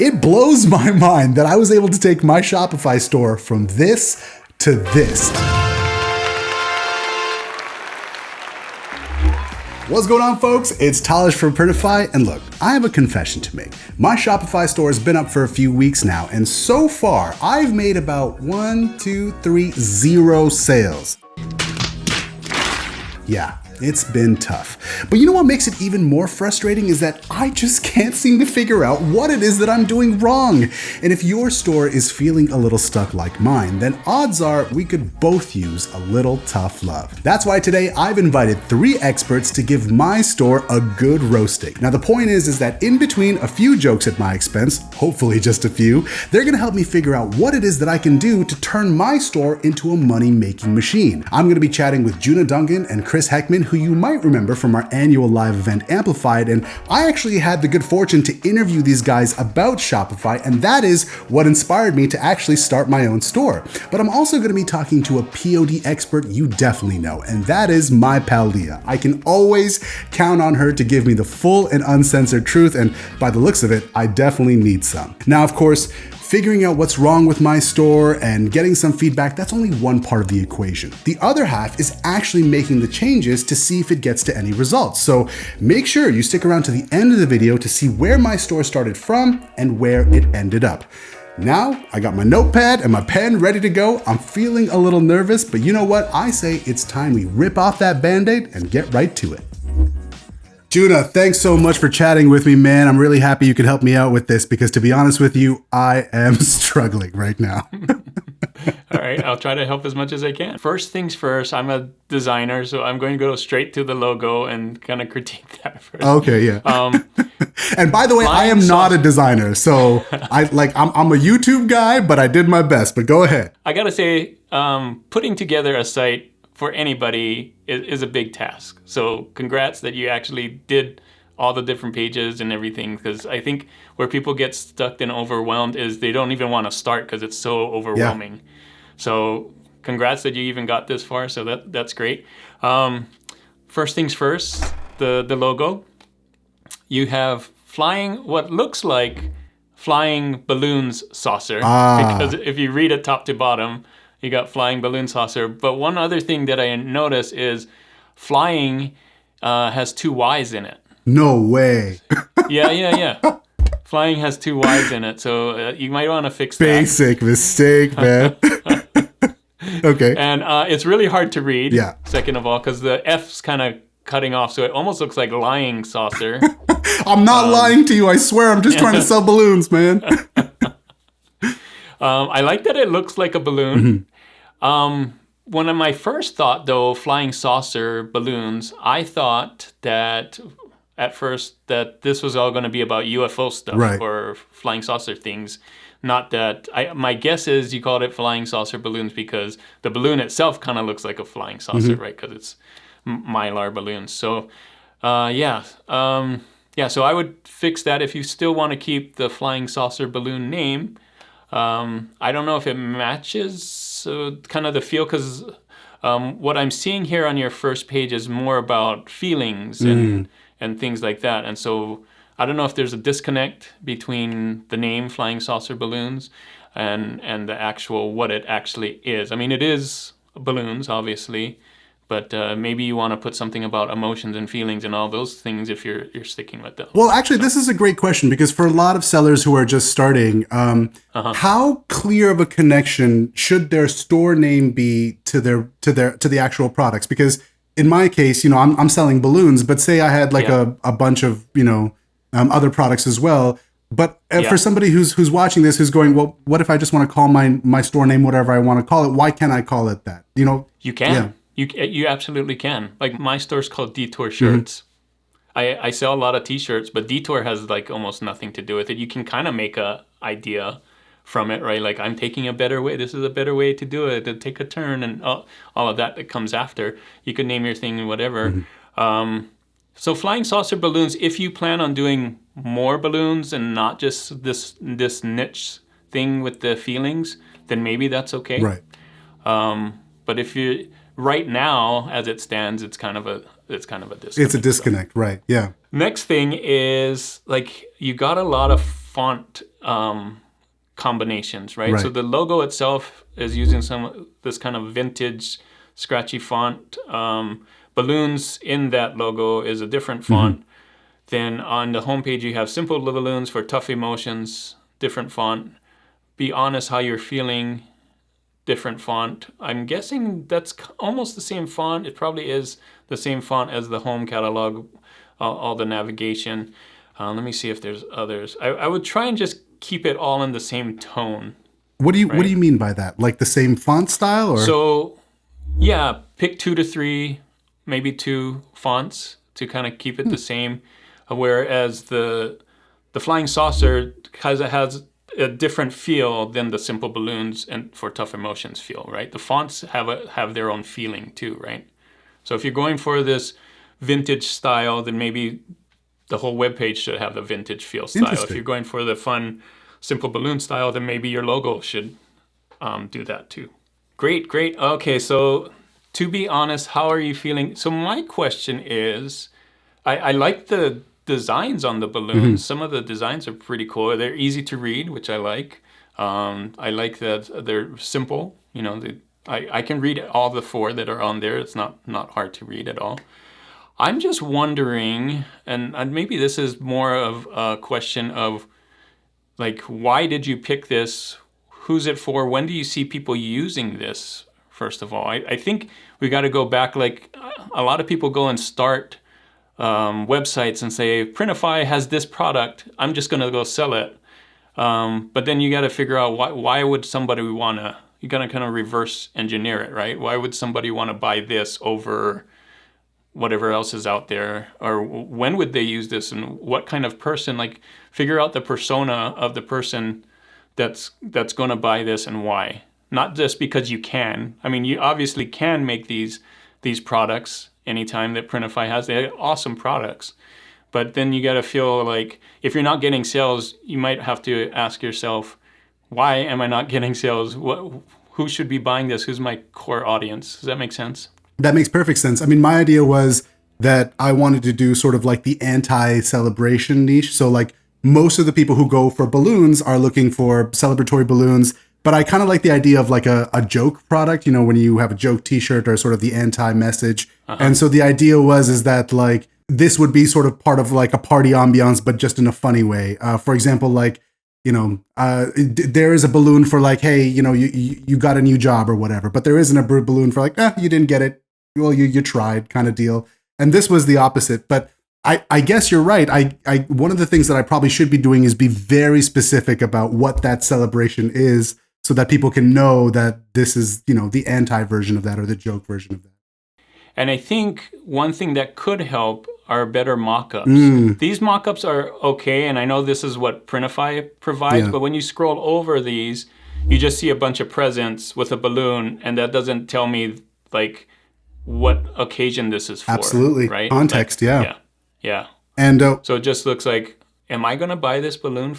It blows my mind that I was able to take my Shopify store from this to this. What's going on, folks? It's Talish from Printify, and look, I have a confession to make. My Shopify store has been up for a few weeks now, and so far, I've made about 0 sales. Yeah, it's been tough. But you know what makes it even more frustrating is that I just can't seem to figure out what it is that I'm doing wrong. And if your store is feeling a little stuck like mine, then odds are we could both use a little tough love. That's why today I've invited 3 experts to give my store a good roasting. Now the point is that in between a few jokes at my expense, hopefully just a few, they're gonna help me figure out what it is that I can do to turn my store into a money-making machine. I'm gonna be chatting with Juna Duncan and Chris Heckman, who you might remember from our annual live event Amplified, and I actually had the good fortune to interview these guys about Shopify, and that is what inspired me to actually start my own store. But I'm also going to be talking to a POD expert you definitely know, and that is my pal Leah. I can always count on her to give me the full and uncensored truth, and by the looks of it, I definitely need some. Now, of course, figuring out what's wrong with my store and getting some feedback, that's only one part of the equation. The other half is actually making the changes to see if it gets to any results. So make sure you stick around to the end of the video to see where my store started from and where it ended up. Now, I got my notepad and my pen ready to go. I'm feeling a little nervous, but you know what? I say it's time we rip off that Band-Aid and get right to it. Juna, thanks so much for chatting with me, man. I'm really happy you could help me out with this because, to be honest with you, I am struggling right now. All right, I'll try to help as much as I can. First things first, I'm a designer, so I'm going to go straight to the logo and kind of critique that first. Okay, yeah. And by the way, I am not a designer, so I'm a YouTube guy, but I did my best. But go ahead. I gotta say, putting together a site for anybody is a big task. So congrats that you actually did all the different pages and everything, because I think where people get stuck and overwhelmed is they don't even want to start because it's so overwhelming. Yeah. So congrats that you even got this far. So that's great. First things first, the logo. You have what looks like flying balloons saucer. Because if you read it top to bottom, you got flying balloon saucer. But one other thing that I noticed is flying has 2 Y's in it. No way. Yeah. Flying has 2 Y's in it, so you might want to fix that. Basic mistake, man. Okay. And it's really hard to read, yeah. Second of all, because the F's kind of cutting off, so it almost looks like lying saucer. I'm not lying to you, I swear. I'm just trying to sell balloons, man. I like that it looks like a balloon. Mm-hmm. One of my first thought, though, flying saucer balloons, I thought that at first that this was all going to be about UFO stuff, right, or flying saucer things. Not that, my guess is you called it flying saucer balloons because the balloon itself kind of looks like a flying saucer, mm-hmm, right? Because it's mylar balloons. So, so I would fix that if you still want to keep the flying saucer balloon name. I don't know if it matches kind of the feel, because what I'm seeing here on your first page is more about feelings and things like that. And so I don't know if there's a disconnect between the name Flying Saucer Balloons and the actual what it actually is. I mean, it is balloons, obviously, but maybe you want to put something about emotions and feelings and all those things if you're sticking with them. Well, actually, this is a great question, because for a lot of sellers who are just starting, how clear of a connection should their store name be to the actual products? Because in my case, I'm selling balloons, but say I had a bunch of other products as well. But for somebody who's watching this, who's going, well, what if I just want to call my store name whatever I want to call it? Why can't I call it that? You can. Yeah. You absolutely can. Like, my store's called Detour Shirts. Mm-hmm. I sell a lot of t-shirts, but Detour has almost nothing to do with it. You can kind of make a idea from it, right? Like, I'm taking a better way. This is a better way to do it, to take a turn, and all of that comes after. You could name your thing whatever. Mm-hmm. So Flying Saucer Balloons, if you plan on doing more balloons and not just this niche thing with the feelings, then maybe that's okay. Right. But if you right now, as it stands, it's kind of a disconnect. It's a disconnect, right? Yeah. Next thing is, you got a lot of font combinations, right? Right. So the logo itself is using this kind of vintage, scratchy font. Balloons in that logo is a different font. Then on the homepage, you have simple balloons for tough emotions, different font. Be honest how you're feeling, different font. I'm guessing that's almost the same font. It probably is the same font as the home catalog, all the navigation. Let me see if there's others. I would try and just keep it all in the same tone. What do you Right. mean by that? Like the same font style, or So, yeah, pick 2 to 3, maybe 2 fonts to kind of keep it the same. Whereas the flying saucer has a different feel than the simple balloons and for tough emotions feel, right? The fonts have their own feeling too, right? So if you're going for this vintage style, then maybe the whole webpage should have the vintage feel style. If Interesting. you're going for the fun, simple balloon style, then maybe your logo should do that too. Great. Okay, so to be honest, how are you feeling? So my question is, I like the designs on the balloons. Some of the designs are pretty cool. They're easy to read, which I like. I like that they're simple. You know, I can read all the 4 that are on there. It's not hard to read at all. I'm just wondering, and maybe this is more of a question of, like, why did you pick this? Who's it for? When do you see people using this, first of all? I think we got to go back. Like, a lot of people go and start websites and say, Printify has this product, I'm just going to go sell it. But then you got to figure out why would somebody want to, you got to kind of reverse engineer it, right? Why would somebody want to buy this over whatever else is out there? Or when would they use this, and what kind of person? Like, figure out the persona of the person that's going to buy this and why. Not just because you can. I mean, you obviously can make these products anytime that Printify has. They're awesome products. But then you got to feel like if you're not getting sales, you might have to ask yourself, why am I not getting sales? Who should be buying this? Who's my core audience? Does that make sense? that makes perfect sense. I mean, my idea was that I wanted to do sort of like the anti-celebration niche. So like most of the people who go for balloons are looking for celebratory balloons, but I kind of like the idea of like a joke product, you know, when you have a joke t-shirt or sort of the anti-message. And so the idea is that like this would be sort of part of like a party ambiance, but just in a funny way. For example, like, you know, there is a balloon for like, hey, you know, you got a new job or whatever, but there isn't a balloon for like, you didn't get it. Well, you tried kind of deal. And this was the opposite. But I guess you're right. I one of the things that I probably should be doing is be very specific about what that celebration is so that people can know that this is, you know, the anti version of that or the joke version of that. And I think one thing that could help are better mockups. These mockups are okay, and I know this is what Printify provides, but when you scroll over these, you just see a bunch of presents with a balloon, and that doesn't tell me like what occasion this is for. Absolutely. Right? Context, like, yeah. And so it just looks like, am I going to buy this balloon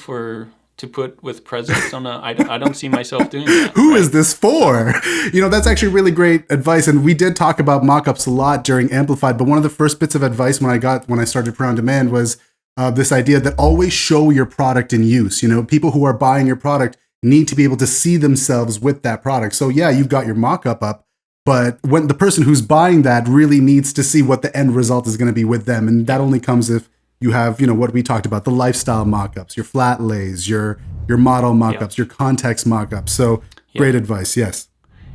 to put with presents on I don't see myself doing that. Who is this for? You know, that's actually really great advice. And we did talk about mockups a lot during Amplified, but one of the first bits of advice when I started Pro On Demand was this idea that always show your product in use. You know, people who are buying your product need to be able to see themselves with that product. So yeah, you've got your mockup up, but when the person who's buying that really needs to see what the end result is going to be with them. And that only comes if you have, you know, what we talked about, the lifestyle mockups, your flat lays, your model mockups, your context mockups. So great advice. Yes.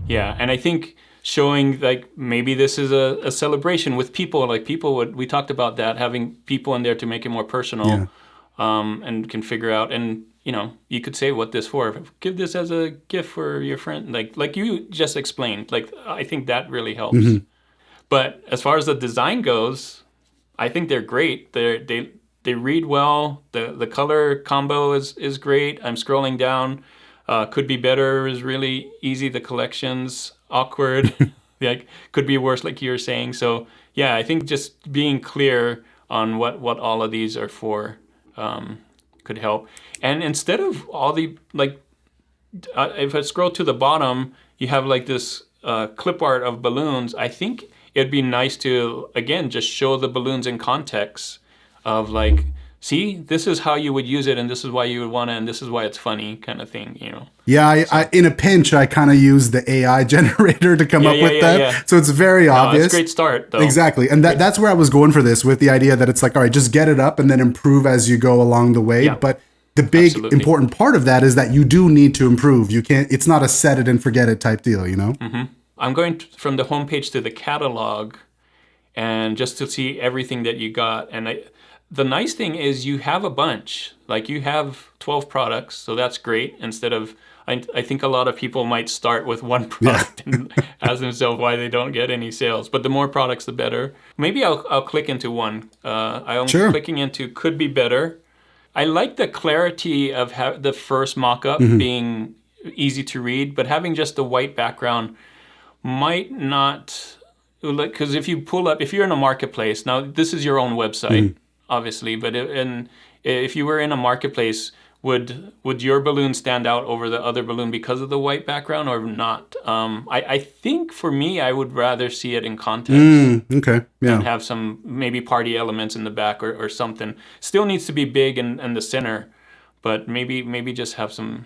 Yeah. And I think showing like maybe this is a celebration with people, like we talked about that, having people in there to make it more personal, and can figure out, and you know, you could say what this for. Give this as a gift for your friend, like you just explained. Like I think that really helps. But as far as the design goes, I think they're great. They read well. The color combo is great. I'm scrolling down. Could be better is really easy. The collection's awkward. Like could be worse, like you were saying. So yeah, I think just being clear on what all of these are for could help. And instead of all the like, if I scroll to the bottom, you have like this clip art of balloons. I think it'd be nice to, again, just show the balloons in context of like see, this is how you would use it, and this is why you would want to, and this is why it's funny, kind of thing, you know. Yeah, I in a pinch, I kind of use the AI generator to come up with that. Yeah. So it's very obvious. It's a great start, though. Exactly. And that's where I was going for this, with the idea that it's like, all right, just get it up and then improve as you go along the way. Yeah. But the big important part of that is that you do need to improve. You can't, it's not a set it and forget it type deal, you know? Mm-hmm. I'm going from the homepage to the catalog, and just to see everything that you got. And the nice thing is you have a bunch. Like, you have 12 products, so that's great. Instead of, I think a lot of people might start with one product and ask themselves why they don't get any sales. But the more products, the better. Maybe I'll click into one. I'm clicking into could be better. I like the clarity of the first mock-up being easy to read, but having just a white background might not, because if you're in a marketplace, now this is your own website, obviously, but if you were in a marketplace, would your balloon stand out over the other balloon because of the white background or not? I think for me, I would rather see it in context. Okay, yeah. And have some maybe party elements in the back or something. Still needs to be big in the center, but maybe just have some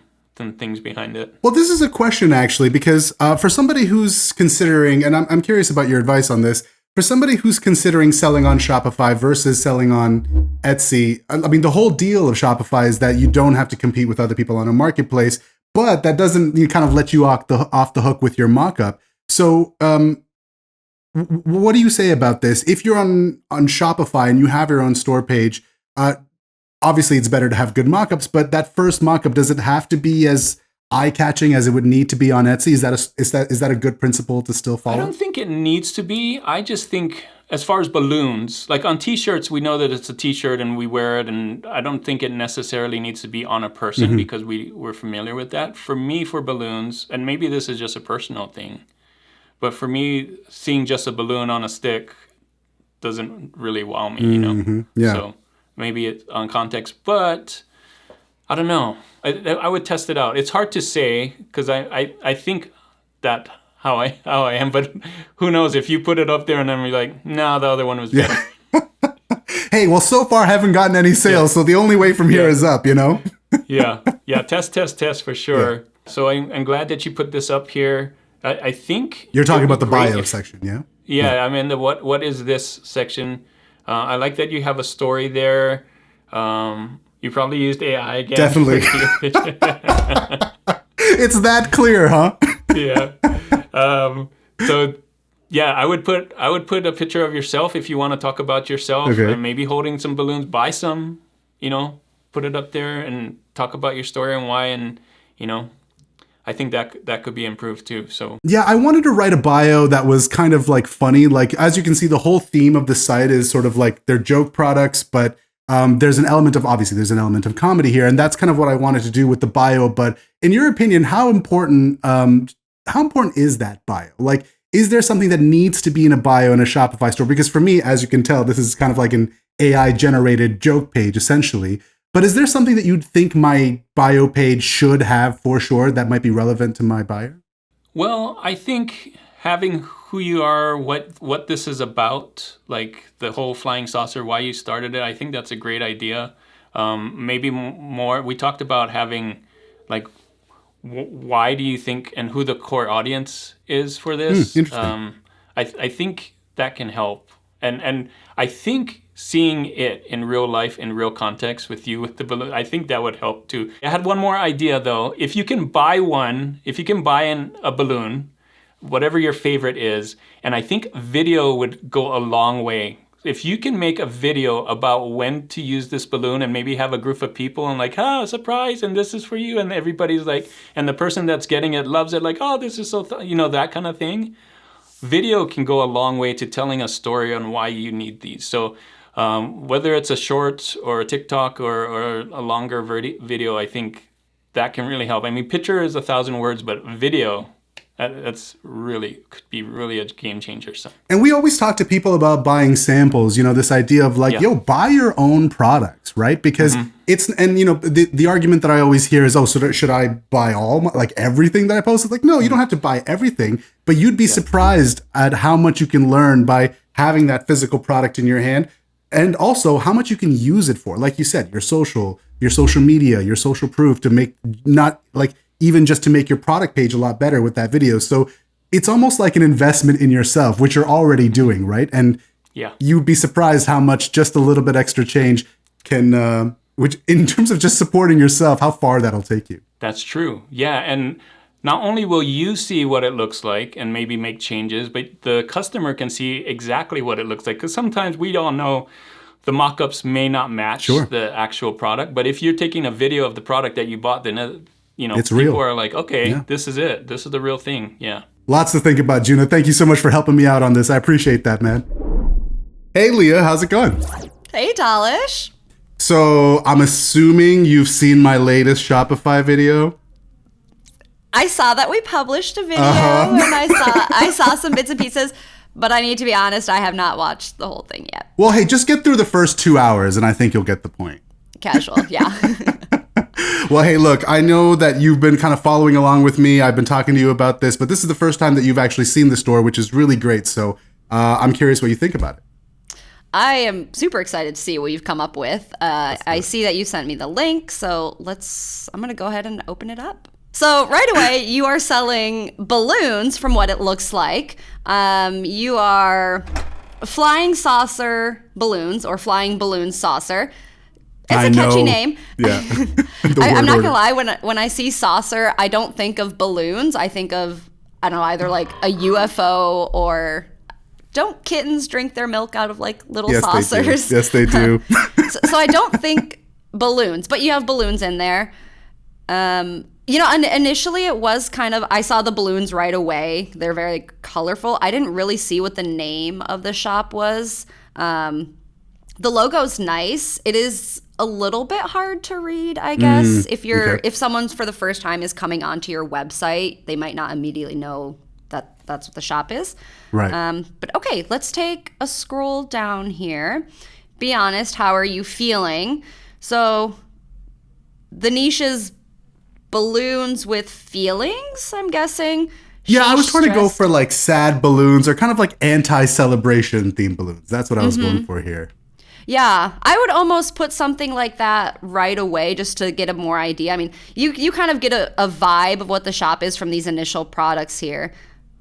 things behind it. Well, this is a question actually, because for somebody who's considering, and I'm curious about your advice on this, for somebody who's considering selling on Shopify versus selling on Etsy, I mean, the whole deal of Shopify is that you don't have to compete with other people on a marketplace, but that doesn't kind of let you off the hook with your mockup. So what do you say about this? If you're on Shopify and you have your own store page, obviously it's better to have good mockups, but that first mockup, does it have to be as eye-catching as it would need to be on Etsy? Is that a good principle to still follow? I don't think it needs to be. I just think, as far as balloons, like on t-shirts, we know that it's a t-shirt and we wear it, and I don't think it necessarily needs to be on a person because we're familiar with that. For me, for balloons, and maybe this is just a personal thing, but for me, seeing just a balloon on a stick doesn't really wow me, you know? Yeah. So maybe it's on context, but I don't know. I would test it out. It's hard to say because I think that how I am, but who knows? If you put it up there and then we're like, no, the other one was better. Hey, well, so far I haven't gotten any sales, so the only way from here is up, you know? Yeah. Test for sure. Yeah. So I'm glad that you put this up here. I think you're talking about the bio section, yeah? Yeah, I'm in the what is this section. I like that you have a story there. You probably used AI again. Definitely. It's that clear, huh? Yeah. So yeah, I would put a picture of yourself if you want to talk about yourself, and maybe holding some balloons. Buy some, put it up there and talk about your story and why, and I think that could be improved too. So yeah, I wanted to write a bio that was kind of like funny. Like, as you can see, the whole theme of the site is sort of like they're joke products, but there's an element of comedy here, and that's kind of what I wanted to do with the bio. But in your opinion, how important is that bio? Like, is there something that needs to be in a bio in a Shopify store? Because for me, as you can tell, this is kind of like an AI generated joke page essentially. But is there something that you'd think my bio page should have for sure that might be relevant to my buyer? Well, I think having who you are, what this is about, like the whole flying saucer, why you started it, I think that's a great idea. Maybe more, we talked about having like, why do you think, and who the core audience is for this. Interesting. I think that can help. And I think seeing it in real life, in real context with you with the balloon, I think that would help too. I had one more idea though. If you can buy a balloon, whatever your favorite is, and I think video would go a long way. If you can make a video about when to use this balloon and maybe have a group of people and like, surprise, and this is for you, and everybody's like, and the person that's getting it loves it, like, this is so, that kind of thing. Video can go a long way to telling a story on why you need these. So whether it's a short or a TikTok or a longer video, I think that can really help. I mean, picture is 1,000 words, but video, could be really a game changer. So. And we always talk to people about buying samples, this idea of like, buy your own products, right? Because the argument that I always hear is, so should I buy everything that I post? It's like, no, you don't have to buy everything, but you'd be surprised at how much you can learn by having that physical product in your hand. and also how much you can use it for. Like you said, your social media, your social proof to make, not like even just to make your product page a lot better with that video. So it's almost like an investment in yourself, which you're already doing, right? And you'd be surprised how much just a little bit extra change can, which in terms of just supporting yourself, how far that'll take you. That's true. Yeah. And not only will you see what it looks like and maybe make changes, but the customer can see exactly what it looks like. Because sometimes we all know the mock-ups may not match the actual product. But if you're taking a video of the product that you bought, then, it's people real. Are like, okay, this is it. This is the real thing. Yeah. Lots to think about, Juna. Thank you so much for helping me out on this. I appreciate that, man. Hey, Leah, how's it going? Hey, Dalish. So I'm assuming you've seen my latest Shopify video. I saw that we published a video, and I saw some bits and pieces, but I need to be honest, I have not watched the whole thing yet. Well, hey, just get through the first 2 hours, and I think you'll get the point. Casual, yeah. Well, hey, look, I know that you've been kind of following along with me. I've been talking to you about this, but this is the first time that you've actually seen the store, which is really great. So I'm curious what you think about it. I am super excited to see what you've come up with. I see that you sent me the link, so I'm going to go ahead and open it up. So right away, you are selling balloons from what it looks like. You are flying saucer balloons or flying balloon saucer. It's a catchy name. Yeah. I'm not going to lie. When I see saucer, I don't think of balloons. I think of, I don't know, either like a UFO or... Don't kittens drink their milk out of like little saucers? Yes, they do. So I don't think balloons, but you have balloons in there. Initially it was kind of, I saw the balloons right away. They're very colorful. I didn't really see what the name of the shop was. The logo's nice. It is a little bit hard to read, I guess. If someone's for the first time is coming onto your website, they might not immediately know that that's what the shop is. Right. But okay, let's take a scroll down here. Be honest, how are you feeling? So the niche is balloons with feelings, I'm guessing. Yeah, I was trying to go for like sad balloons or kind of like anti-celebration themed balloons. That's what I was going for here. Yeah, I would almost put something like that right away just to get a more idea. I mean, you kind of get a vibe of what the shop is from these initial products here.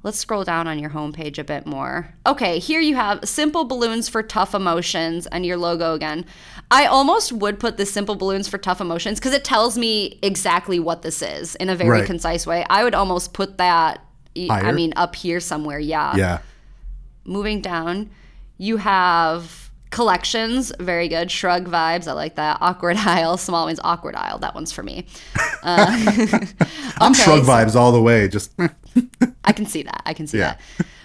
Let's scroll down on your homepage a bit more. Okay, here you have simple balloons for tough emotions and your logo again. I almost would put the simple balloons for tough emotions because it tells me exactly what this is in a very concise way. I would almost put that, higher? Up here somewhere, yeah. Yeah. Moving down, you have collections, very good. Shrug vibes, I like that. Awkward aisle, small means awkward aisle. That one's for me. I'm shrug vibes all the way. Just I can see that. That.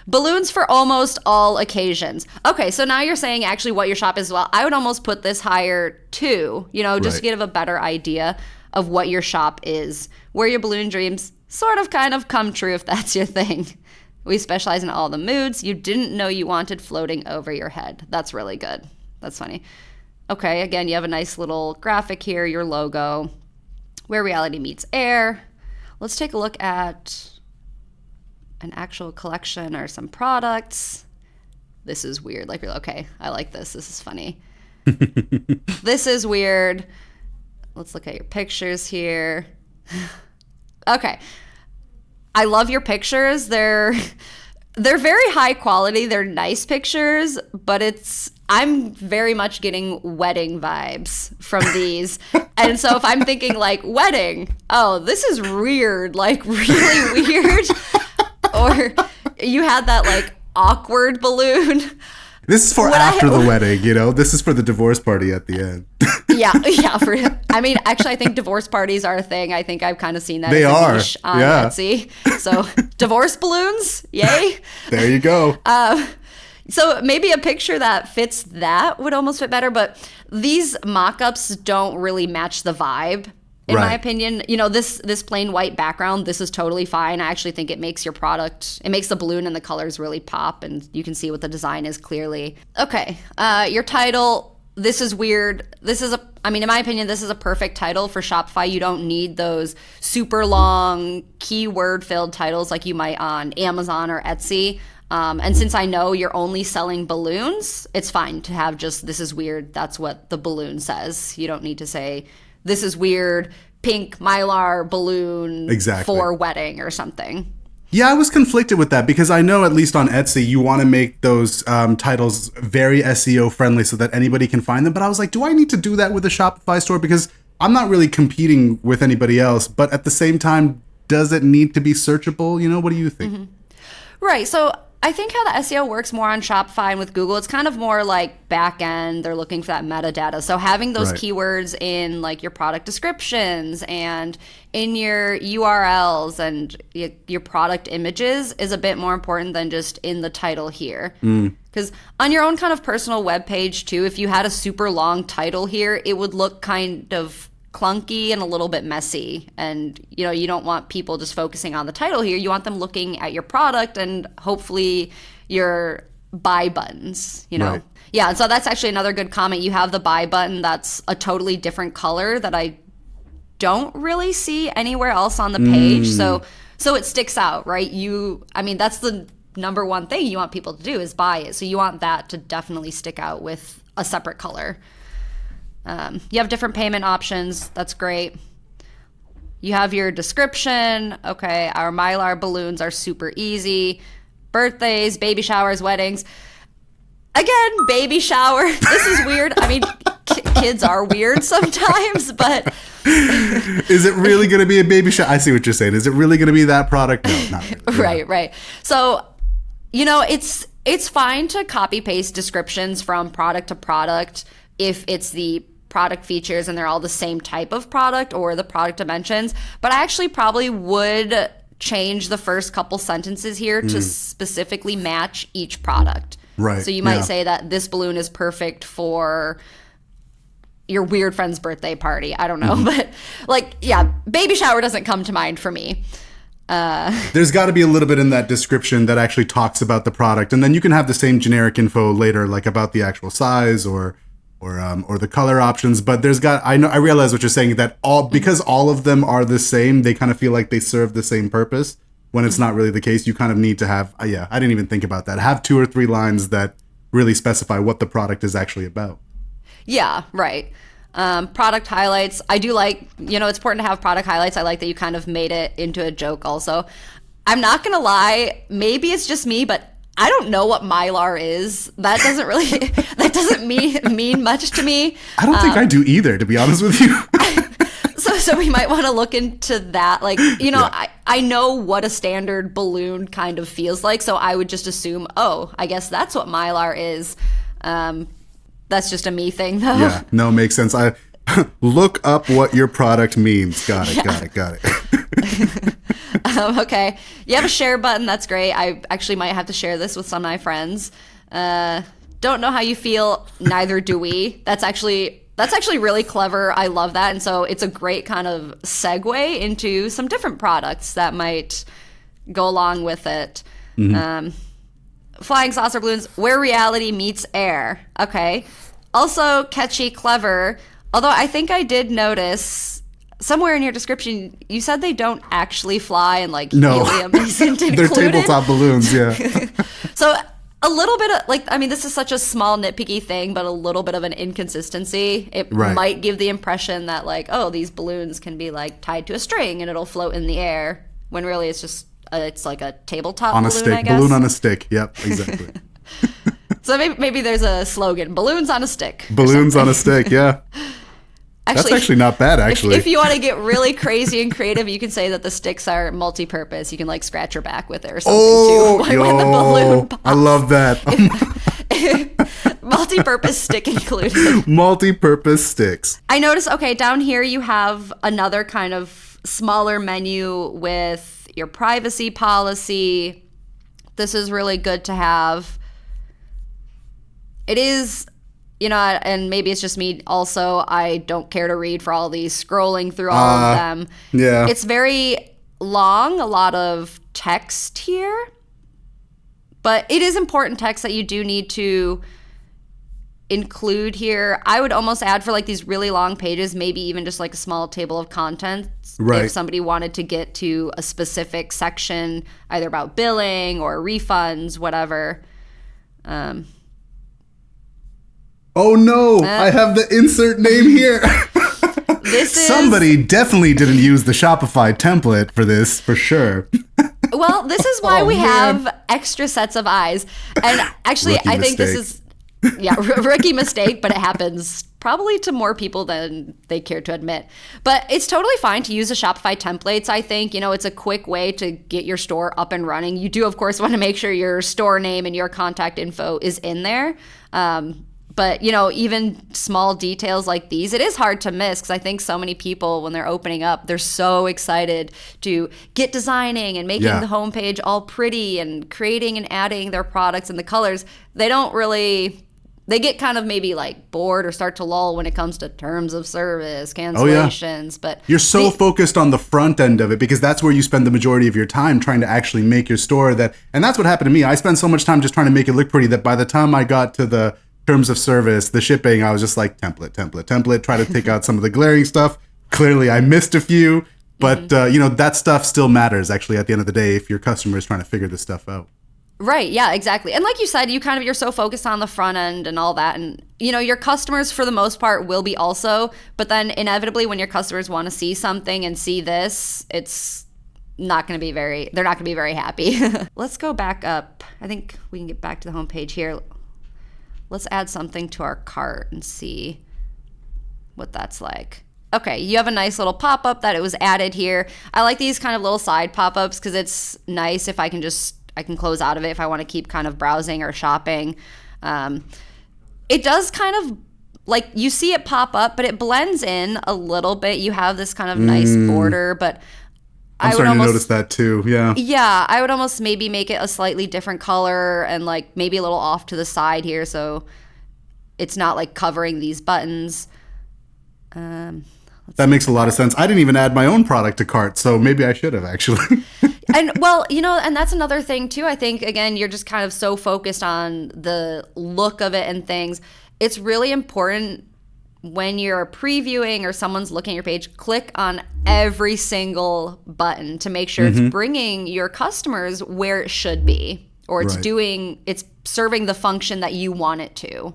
Balloons for almost all occasions. Okay, so now you're saying actually what your shop is as well. I would almost put this higher too, just to get a better idea of what your shop is, where your balloon dreams sort of kind of come true if that's your thing. We specialize in all the moods you didn't know you wanted floating over your head. That's really good. That's funny. Okay, again, you have a nice little graphic here, your logo, where reality meets air. Let's take a look at an actual collection or some products. This is weird. Like, okay, I like this. This is funny. This is weird. Let's look at your pictures here. Okay. I love your pictures. They're very high quality. They're nice pictures, but I'm very much getting wedding vibes from these. And so if I'm thinking like wedding, oh, this is weird, like really weird. Or you had that like awkward balloon. This is for after the wedding, This is for the divorce party at the end. Yeah. Actually, I think divorce parties are a thing. I think I've kind of seen that. They are. Niche on Etsy. So divorce balloons, yay. There you go. So maybe a picture that fits that would almost fit better, but these mock-ups don't really match the vibe. In my opinion, this plain white background, this is totally fine. I actually think it makes it makes the balloon and the colors really pop, and you can see what the design is clearly. Okay, your title, this is weird. In my opinion, this is a perfect title for Shopify. You don't need those super long keyword-filled titles like you might on Amazon or Etsy. And since I know you're only selling balloons, it's fine to have just, this is weird, that's what the balloon says. You don't need to say, this is weird, pink Mylar balloon for wedding or something. Yeah, I was conflicted with that because I know at least on Etsy, you want to make those titles very SEO friendly so that anybody can find them. But I was like, do I need to do that with a Shopify store? Because I'm not really competing with anybody else. But at the same time, does it need to be searchable? You know, what do you think? Mm-hmm. Right. So I think how the SEO works more on Shopify and with Google, it's kind of more like back end. They're looking for that metadata. So having those keywords in like your product descriptions and in your URLs and your product images is a bit more important than just in the title here. Because on your own kind of personal web page too, if you had a super long title here, it would look kind of clunky and a little bit messy, and you don't want people just focusing on the title here. You want them looking at your product and hopefully your buy buttons, Right. Yeah, and so that's actually another good comment. You have the buy button that's a totally different color that I don't really see anywhere else on the page. So it sticks out, right? That's the number one thing you want people to do is buy it. So you want that to definitely stick out with a separate color. You have different payment options. That's great. You have your description. Okay, our Mylar balloons are super easy. Birthdays, baby showers, weddings. Again, baby shower. This is weird. I mean, kids are weird sometimes, but... Is it really going to be a baby shower? I see what you're saying. Is it really going to be that product? No, not really. Right. So, it's fine to copy-paste descriptions from product to product if it's the product features and they're all the same type of product or the product dimensions. But I actually probably would change the first couple sentences here to specifically match each product. Right. So you might say that this balloon is perfect for your weird friend's birthday party. I don't know. But baby shower doesn't come to mind for me. There's got to be a little bit in that description that actually talks about the product. And then you can have the same generic info later, like about the actual size or the color options, but I realize what you're saying, that because all of them are the same, they kind of feel like they serve the same purpose when it's not really the case. You kind of need to have, I didn't even think about that. Have 2 or 3 lines that really specify what the product is actually about. Yeah, right. Product highlights. I do like, it's important to have product highlights. I like that you kind of made it into a joke also. I'm not going to lie. Maybe it's just me, but I don't know what Mylar is. That doesn't mean much to me. I don't think I do either, to be honest with you. So we might want to look into that. I know what a standard balloon kind of feels like, so I would just assume, I guess that's what Mylar is. That's just a me thing, though. Yeah, no, makes sense. I look up what your product means. Got it. Okay. You have a share button. That's great. I actually might have to share this with some of my friends. Don't know how you feel. Neither do we. That's actually really clever. I love that. And so it's a great kind of segue into some different products that might go along with it. Flying saucer balloons, where reality meets air. Okay. Also catchy, clever. Although I think I did notice somewhere in your description, you said they don't actually fly and helium isn't included. They're tabletop balloons, yeah. So a little bit of, this is such a small nitpicky thing, but a little bit of an inconsistency. It might give the impression that these balloons can be tied to a string and it'll float in the air, when really it's just, it's like a tabletop on balloon, a stick. I guess. Balloon on a stick. Yep, exactly. So maybe there's a slogan, balloons on a stick. Balloons on a stick, yeah. That's actually not bad, actually. If you want to get really crazy and creative, you can say that the sticks are multi-purpose. You can scratch your back with it or something too. When the balloon pops. I love that. Multi-purpose stick included. Multi-purpose sticks. I noticed, down here you have another kind of smaller menu with your privacy policy. This is really good to have. It is... and maybe it's just me also, I don't care to read for all these, scrolling through all of them. Yeah. It's very long, a lot of text here. But it is important text that you do need to include here. I would almost add for like these really long pages, maybe even just like a small table of contents. Right. If somebody wanted to get to a specific section, either about billing or refunds, whatever. Oh no, I have the insert name here. Somebody definitely didn't use the Shopify template for this, for sure. Well, this is why we have extra sets of eyes. And actually, I think this is, rookie mistake, but it happens probably to more people than they care to admit. But it's totally fine to use the Shopify templates, I think. You know, it's a quick way to get your store up and running. You do, of course, want to make sure your store name and your contact info is in there. But, you know, even small details like these, it is hard to miss because I think so many people, when they're opening up, they're so excited to get designing and making the homepage all pretty and creating and adding their products and the colors. They don't really, they get kind of maybe like bored or start to lull when it comes to terms of service, cancellations. But you're so focused on the front end of it because that's where you spend the majority of your time trying to actually make your store and that's what happened to me. I spent so much time just trying to make it look pretty that by the time I got to the terms of service, the shipping, I was just like template, try to take out some of the glaring stuff. Clearly I missed a few, but you know, that stuff still matters actually at the end of the day if your customer is trying to figure this stuff out. Right, yeah, exactly. And like you said, you're so focused on the front end and all that, and you know, your customers for the most part will be also, but then inevitably when your customers want to see something and see this, it's not going to be they're not going to be very happy. Let's go back up. I think we can get back to the homepage here. Let's add something to our cart and see what that's like. Okay, you have a nice little pop-up that it was added here. I like these kind of little side pop-ups because it's nice if I can close out of it if I want to keep kind of browsing or shopping. It does kind of, like, you see it pop up, but it blends in a little bit. You have this kind of nice border, but I'm starting to notice that too, yeah. Yeah, I would almost maybe make it a slightly different color and like maybe a little off to the side here so it's not like covering these buttons. That makes a lot of sense. I didn't even add my own product to cart, so maybe I should have actually. And well, you know, and that's another thing too. I think, again, you're just kind of so focused on the look of it and things. It's really important when you're previewing or someone's looking at your page, click on every single button to make sure it's bringing your customers where it should be, or it's serving the function that you want it to.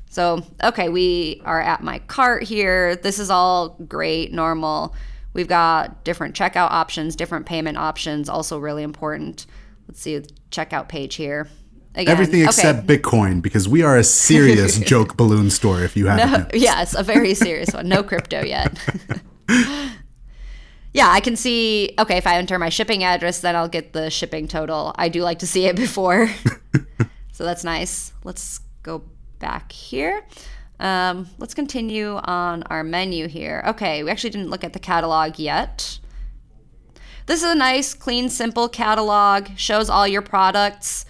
So, okay, we are at my cart here. This is all great, normal. We've got different checkout options, different payment options, also really important. Let's see the checkout page here. Again, everything except Bitcoin, because we are a serious joke balloon store, if you haven't. Yes, a very serious one. No crypto yet. Yeah, I can see, okay, if I enter my shipping address, then I'll get the shipping total. I do like to see it before. So that's nice. Let's go back here. Let's continue on our menu here. Okay, we actually didn't look at the catalog yet. This is a nice, clean, simple catalog. Shows all your products.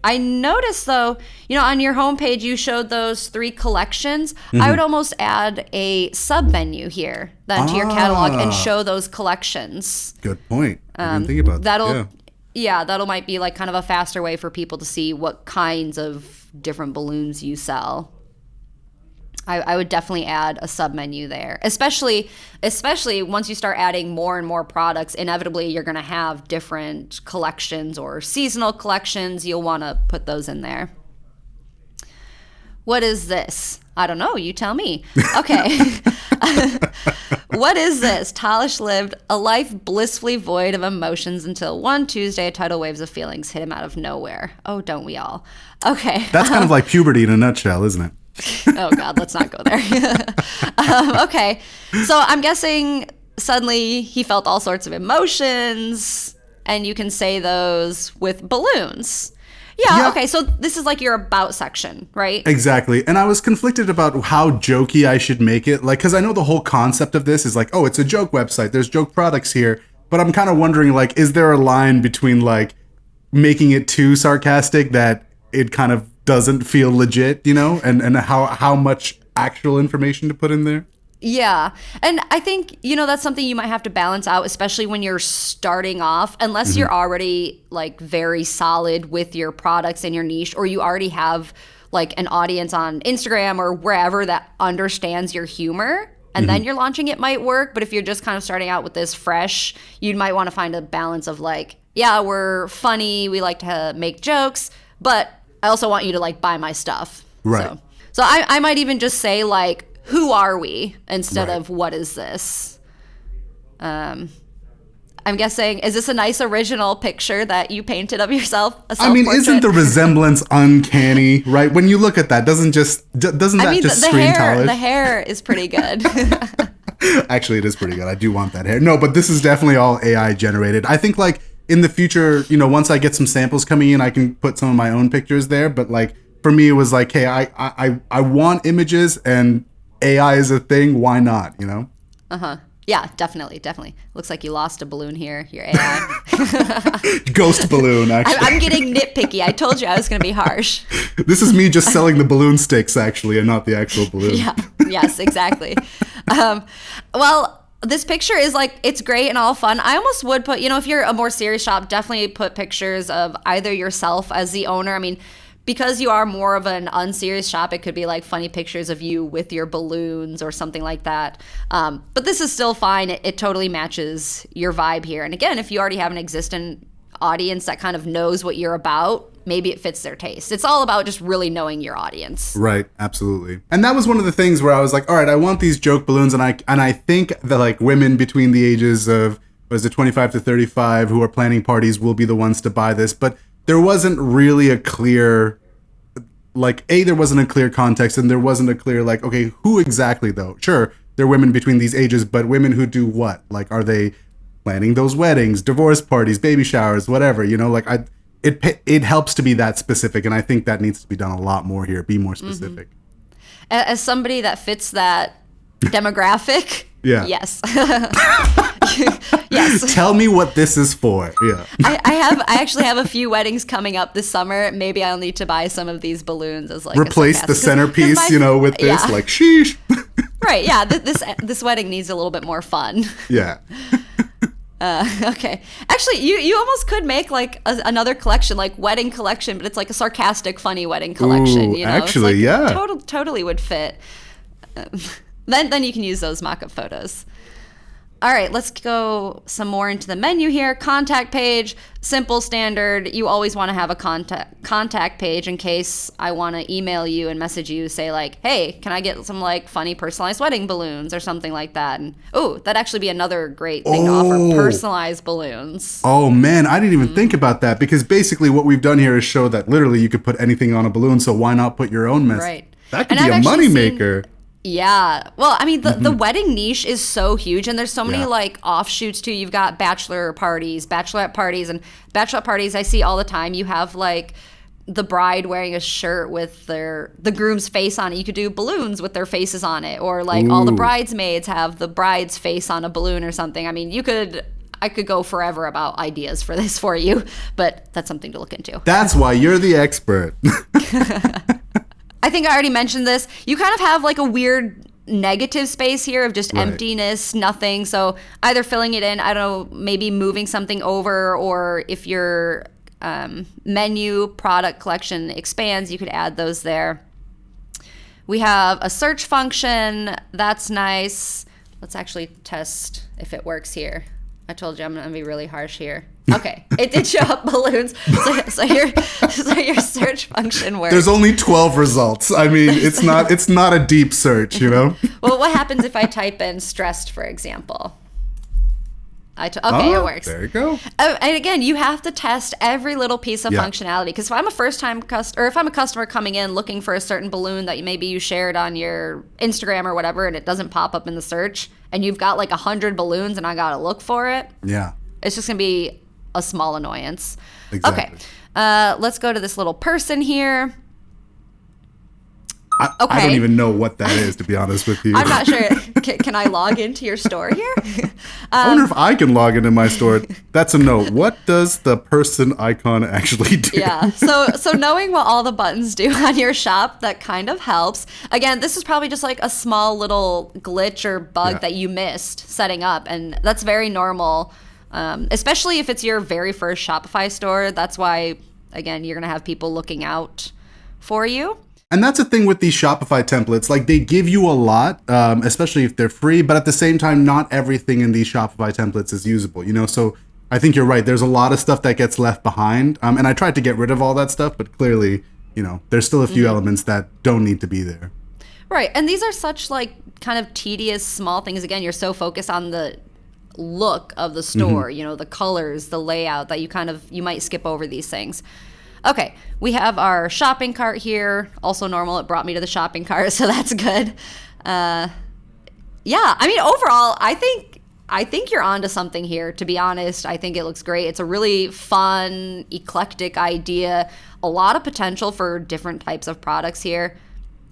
I noticed, though, you know, on your homepage, you showed those 3 collections. I would almost add a sub-menu here then to your catalog and show those collections. Good point. I didn't think about that. That'll might be like kind of a faster way for people to see what kinds of different balloons you sell. I would definitely add a sub-menu there, especially once you start adding more and more products. Inevitably, you're going to have different collections or seasonal collections. You'll want to put those in there. What is this? I don't know. You tell me. Okay. What is this? Talish lived a life blissfully void of emotions until one Tuesday, a tidal waves of feelings hit him out of nowhere. Oh, don't we all? Okay. That's kind of like puberty in a nutshell, isn't it? Oh God, let's not go there. Okay, so I'm guessing suddenly he felt all sorts of emotions, and you can say those with balloons. Yeah, okay, so this is like your about section, right? Exactly, and I was conflicted about how jokey I should make it, like, because I know the whole concept of this is like, oh, it's a joke website, there's joke products here, but I'm kind of wondering, like, is there a line between, like, making it too sarcastic that it kind of doesn't feel legit, you know, and how much actual information to put in there? Yeah. And I think, you know, that's something you might have to balance out, especially when you're starting off, unless you're already like very solid with your products and your niche, or you already have like an audience on Instagram or wherever that understands your humor, and then you're launching, it might work. But if you're just kind of starting out with this fresh, you might want to find a balance of like, yeah, we're funny, we like to make jokes, but I also want you to like buy my stuff. Right. So I might even just say like, who are we, instead of what is this? I'm guessing, is this a nice original picture that you painted of yourself? I mean, isn't the resemblance uncanny, right? When you look at that, doesn't that just scream college? The hair is pretty good. Actually, it is pretty good. I do want that hair. No, but this is definitely all AI generated. I think like in the future, once I get some samples coming in, I can put some of my own pictures there. But like for me, it was like, hey, I want images, and AI is a thing. Why not? Yeah, definitely. Looks like you lost a balloon here, your AI. Ghost balloon, actually. I'm getting nitpicky. I told you I was going to be harsh. This is me just selling the balloon sticks, actually, and not the actual balloon. Yeah, yes, exactly. Well, this picture is like, it's great and all fun. I almost would put, if you're a more serious shop, definitely put pictures of either yourself as the owner. I mean, because you are more of an unserious shop, it could be like funny pictures of you with your balloons or something like that. But this is still fine. It totally matches your vibe here. And again, if you already have an existing audience that kind of knows what you're about, maybe it fits their taste. It's all about just really knowing your audience. Right, absolutely. And that was one of the things where I was like, all right, I want these joke balloons, and I think that like women between the ages of 25 to 35 who are planning parties will be the ones to buy this. But there wasn't really a clear, like, there wasn't a clear context, and there wasn't a clear, like, okay, who exactly, though? Sure, they're women between these ages, but women who do what? Like, are they planning those weddings, divorce parties, baby showers, whatever, it helps to be that specific, and I think that needs to be done a lot more here, be more specific. As somebody that fits that demographic, yeah. Yes. Yes. Tell me what this is for. Yeah. I actually have a few weddings coming up this summer. Maybe I'll need to buy some of these balloons as like replace the centerpiece, with this, yeah. like sheesh. Right. Yeah. This wedding needs a little bit more fun. Yeah. Okay. Actually, you almost could make like another collection, like wedding collection, but it's like a sarcastic, funny wedding collection. Ooh, actually, it's like, yeah. Totally would fit. Then you can use those mock-up photos. All right, let's go some more into the menu here. Contact page, simple, standard. You always want to have a contact page in case I want to email you and message you, say like, hey, can I get some like funny personalized wedding balloons or something like that? And that'd actually be another great thing to offer, personalized balloons. Oh man, I didn't even think about that, because basically what we've done here is show that literally you could put anything on a balloon, so why not put your own message? Right. That could be a moneymaker. Yeah. Well, I mean, the wedding niche is so huge, and there's so many like offshoots too. You've got bachelor parties, bachelorette parties, and bachelorette parties I see all the time. You have like the bride wearing a shirt with the groom's face on it. You could do balloons with their faces on it, or like all the bridesmaids have the bride's face on a balloon or something. I mean, I could go forever about ideas for this for you, but that's something to look into. That's why you're the expert. I think I already mentioned this. You kind of have like a weird negative space here of just emptiness, nothing. So either filling it in, I don't know, maybe moving something over, or if your menu product collection expands, you could add those there. We have a search function. That's nice. Let's actually test if it works here. I told you I'm going to be really harsh here. Okay, it did show up balloons. So your search function works. There's only 12 results. I mean, it's not a deep search, Well, what happens if I type in stressed, for example? It works. There you go. And again, you have to test every little piece of functionality, because if I'm a first-time customer, or if I'm a customer coming in looking for a certain balloon that maybe you shared on your Instagram or whatever, and it doesn't pop up in the search, and you've got like 100 balloons and I gotta look for it, it's just gonna be a small annoyance. Exactly. Okay, let's go to this little person here. I don't even know what that is, to be honest with you. I'm not sure. Can I log into your store here? I wonder if I can log into my store. That's a no. What does the person icon actually do? Yeah. So knowing what all the buttons do on your shop, that kind of helps. Again, this is probably just like a small little glitch or bug that you missed setting up, and that's very normal, especially if it's your very first Shopify store. That's why, again, you're going to have people looking out for you. And that's the thing with these Shopify templates. Like, they give you a lot, especially if they're free, but at the same time, not everything in these Shopify templates is usable, So I think you're right. There's a lot of stuff that gets left behind. And I tried to get rid of all that stuff, but clearly, there's still a few elements that don't need to be there. Right. And these are such kind of tedious small things. Again, you're so focused on the look of the store, the colors, the layout, that you might skip over these things. Okay, we have our shopping cart here. Also normal, it brought me to the shopping cart, so that's good. Yeah, I mean, overall, I think you're onto something here, to be honest. I think it looks great. It's a really fun, eclectic idea. A lot of potential for different types of products here.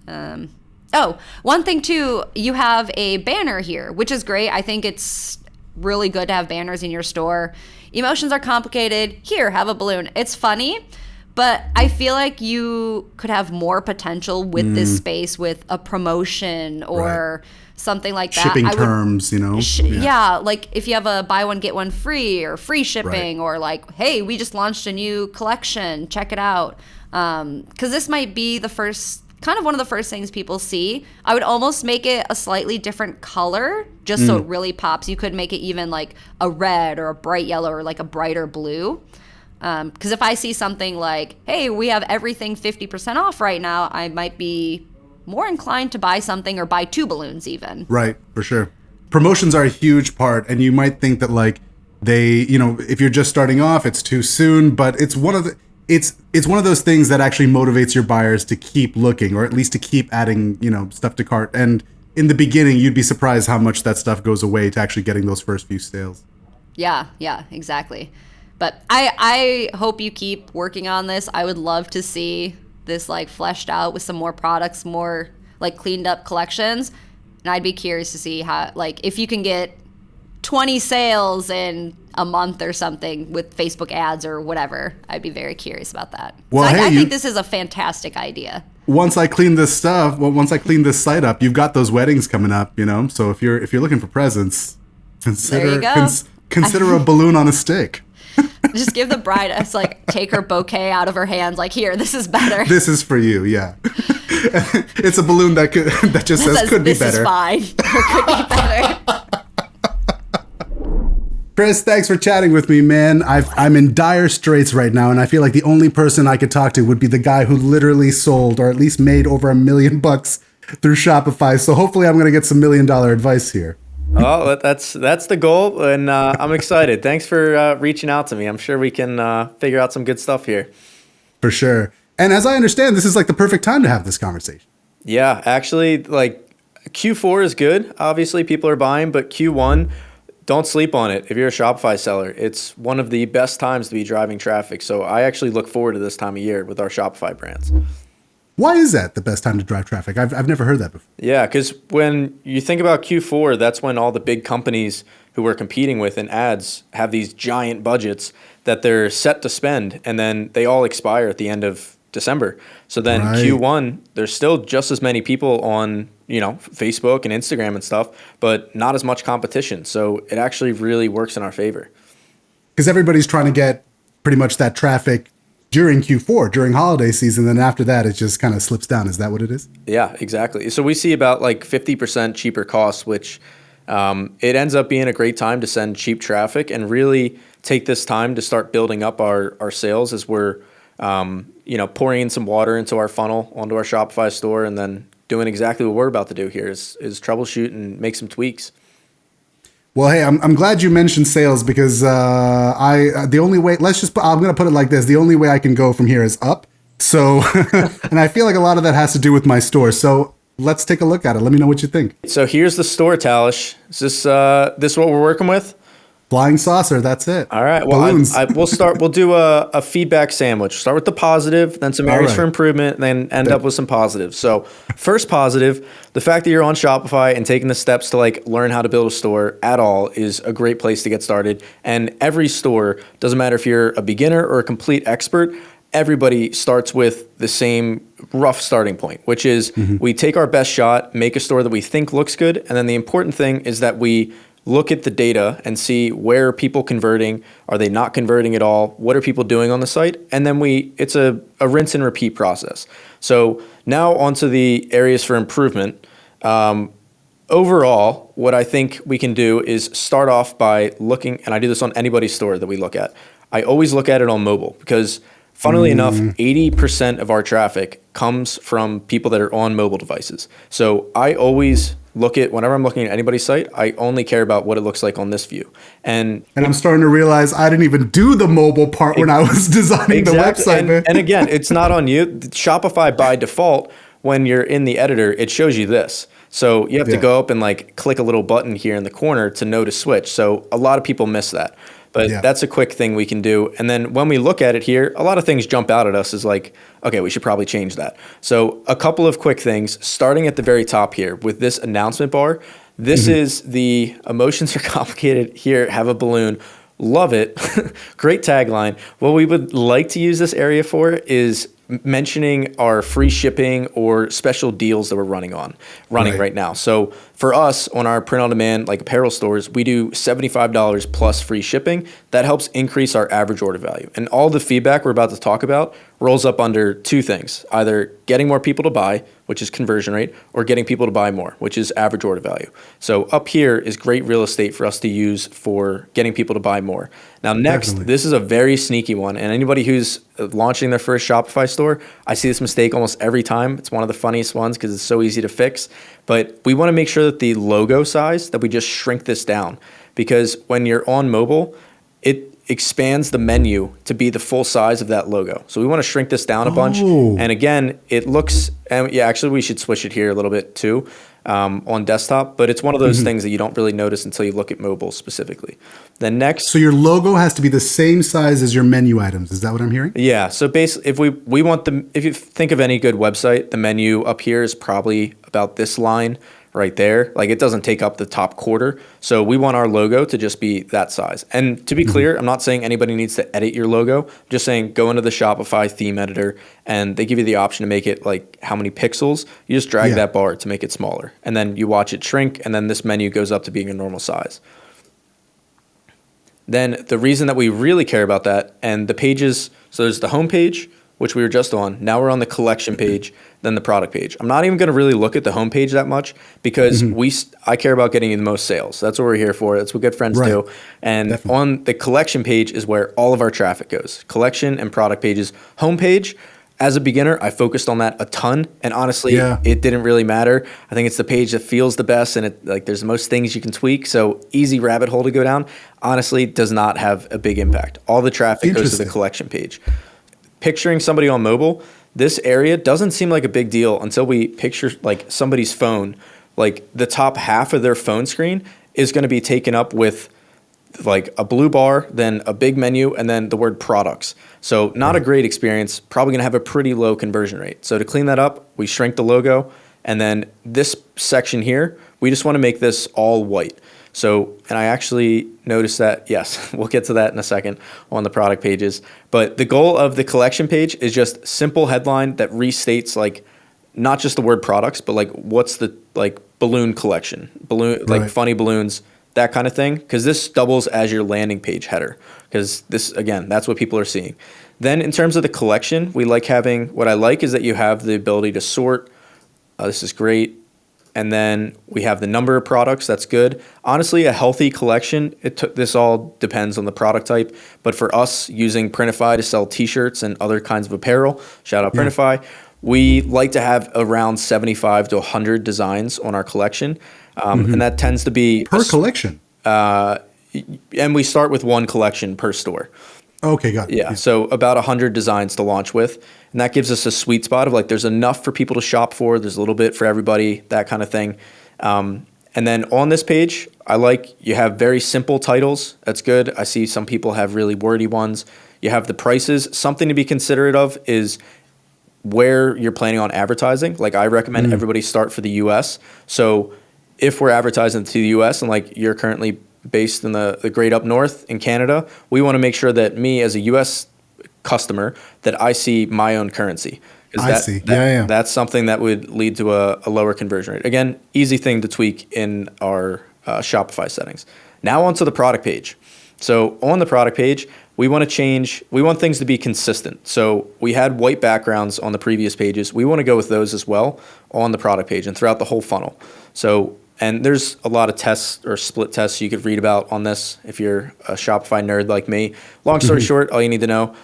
One thing too, you have a banner here, which is great. I think it's really good to have banners in your store. Emotions are complicated. Here, have a balloon. It's funny, but I feel like you could have more potential with this space with a promotion or something like that. Shipping terms, Yeah, like if you have a buy one, get one free or free shipping, or like, hey, we just launched a new collection. Check it out. Because this might be one of the first things people see. I would almost make it a slightly different color just so it really pops. You could make it even like a red or a bright yellow or like a brighter blue. Because if I see something like, hey, we have everything 50% off right now, I might be more inclined to buy something or buy 2 balloons even. Right, for sure. Promotions are a huge part, and you might think that like they, if you're just starting off, it's too soon, but it's one of those things that actually motivates your buyers to keep looking, or at least to keep adding, stuff to cart. And in the beginning, you'd be surprised how much that stuff goes away to actually getting those first few sales. Yeah, exactly. But I hope you keep working on this. I would love to see this like fleshed out with some more products, more like cleaned up collections. And I'd be curious to see how, like, if you can get 20 sales in a month or something with Facebook ads or whatever. I'd be very curious about that. Well, I think this is a fantastic idea. Once I clean this site up, you've got those weddings coming up, So if you're looking for presents, consider a balloon on a stick. Just give the bride take her bouquet out of her hands, like, here, this is better. This is for you, yeah. It's a balloon that just says could be better. This is fine. Or could be better. Chris, thanks for chatting with me, man. I'm in dire straits right now, and I feel like the only person I could talk to would be the guy who literally sold, or at least made, over $1 million through Shopify. So hopefully I'm going to get some $1 million advice here. Oh, that's the goal, and I'm excited. Thanks for reaching out to me. I'm sure we can figure out some good stuff here. For sure. And as I understand, this is like the perfect time to have this conversation. Yeah, actually, like Q4 is good. Obviously, people are buying, but Q1, don't sleep on it. If you're a Shopify seller, it's one of the best times to be driving traffic. So I actually look forward to this time of year with our Shopify brands. Why is that the best time to drive traffic? I've never heard that before. Yeah, because when you think about Q4, that's when all the big companies who we're competing with in ads have these giant budgets that they're set to spend, and then they all expire at the end of December. So then Q1, there's still just as many people on, Facebook and Instagram and stuff, but not as much competition. So it actually really works in our favor. Because everybody's trying to get pretty much that traffic during Q4, during holiday season. Then after that, it just kind of slips down. Is that what it is? Yeah, exactly. So we see about like 50% cheaper costs, which it ends up being a great time to send cheap traffic and really take this time to start building up our sales as we're pouring in some water into our funnel onto our Shopify store, and then doing exactly what we're about to do here is troubleshoot and make some tweaks. Well, hey, I'm glad you mentioned sales, because the only way, I'm going to put it like this. The only way I can go from here is up. So, and I feel like a lot of that has to do with my store. So let's take a look at it. Let me know what you think. So here's the store, Talish. Is this what we're working with? Flying saucer, that's it. All right. Well, we'll do a feedback sandwich. Start with the positive, then some areas for improvement, and then end up with some positives. So first positive, the fact that you're on Shopify and taking the steps to like learn how to build a store at all is a great place to get started. And every store, doesn't matter if you're a beginner or a complete expert, everybody starts with the same rough starting point, which is we take our best shot, make a store that we think looks good, and then the important thing is that we look at the data and see where are people converting, are they not converting at all, what are people doing on the site, and then it's a rinse and repeat process. So now onto the areas for improvement. Overall, what I think we can do is start off by looking, and I do this on anybody's store that we look at. I always look at it on mobile because, funnily enough, 80% of our traffic comes from people that are on mobile devices. So I always whenever I'm looking at anybody's site, I only care about what it looks like on this view. And I'm starting to realize I didn't even do the mobile part when I was designing the website. And again, it's not on you. Shopify by default, when you're in the editor, it shows you this. So you have to go up and like click a little button here in the corner to know to switch. So a lot of people miss that. But that's a quick thing we can do. And then when we look at it here, a lot of things jump out at us as like, okay, we should probably change that. So a couple of quick things, starting at the very top here with this announcement bar. This is the emotions are complicated. Here, have a balloon. Love it. Great tagline. What we would like to use this area for is mentioning our free shipping or special deals that we're running right now. So for us on our print on demand, like apparel stores, we do $75 plus free shipping. That helps increase our average order value. And all the feedback we're about to talk about rolls up under two things, either getting more people to buy, which is conversion rate, or getting people to buy more, which is average order value. So up here is great real estate for us to use for getting people to buy more. Now next, this is a very sneaky one. And anybody who's launching their first Shopify store, I see this mistake almost every time. It's one of the funniest ones because it's so easy to fix. But we want to make sure that the logo size, that we just shrink this down. Because when you're on mobile, it expands the menu to be the full size of that logo. So we want to shrink this down a bunch. And again, it looks, and actually we should switch it here a little bit too on desktop, but it's one of those things that you don't really notice until you look at mobile specifically. Then next. So your logo has to be the same size as your menu items. Is that what I'm hearing? Yeah. So basically if we want if you think of any good website, the menu up here is probably about this line right there. Like it doesn't take up the top quarter. So we want our logo to just be that size. And to be clear, I'm not saying anybody needs to edit your logo. I'm just saying go into the Shopify theme editor and they give you the option to make it like how many pixels. You just drag that bar to make it smaller. And then you watch it shrink and then this menu goes up to being a normal size. Then the reason that we really care about that and the pages, so there's the home page, which we were just on. Now we're on the collection page, then the product page. I'm not even going to really look at the home page that much because I care about getting you the most sales. That's what we're here for. That's what good friends do. And on the collection page is where all of our traffic goes. Collection and product pages. Home page, as a beginner, I focused on that a ton. And honestly, it didn't really matter. I think it's the page that feels the best and there's the most things you can tweak. So easy rabbit hole to go down. Honestly, does not have a big impact. All the traffic goes to the collection page. Picturing somebody on mobile, this area doesn't seem like a big deal until we picture like somebody's phone. Like the top half of their phone screen is going to be taken up with like a blue bar, then a big menu, and then the word products. So not a great experience, probably going to have a pretty low conversion rate. So to clean that up, we shrink the logo. And then this section here, we just want to make this all white. So, and I actually noticed that, yes, we'll get to that in a second on the product pages. But the goal of the collection page is just simple headline that restates like not just the word products, but like what's the like balloon collection, like funny balloons, that kind of thing. Because this doubles as your landing page header. Because this, again, that's what people are seeing. Then in terms of the collection, we like having, what I like is that you have the ability to sort. This is great. And then we have the number of products. That's good. Honestly, a healthy collection, this all depends on the product type. But for us using Printify to sell T-shirts and other kinds of apparel, shout out Printify, we like to have around 75 to 100 designs on our collection. And that tends to be... Per collection? And we start with one collection per store. Okay, got it. Yeah, so about 100 designs to launch with. And that gives us a sweet spot of like there's enough for people to shop for. There's a little bit for everybody, that kind of thing. And then on this page, I like you have very simple titles. That's good. I see some people have really wordy ones. You have the prices. Something to be considerate of is where you're planning on advertising. Like I recommend everybody start for the US. So if we're advertising to the US and like you're currently based in the great up north in Canada, we want to make sure that me as a US customer that I see my own currency. That's something that would lead to a lower conversion rate. Again, easy thing to tweak in our Shopify settings. Now onto the product page. So on the product page, we want things to be consistent. So we had white backgrounds on the previous pages. We want to go with those as well on the product page and throughout the whole funnel. So, and there's a lot of tests or split tests you could read about on this if you're a Shopify nerd like me. Long story short, all you need to know,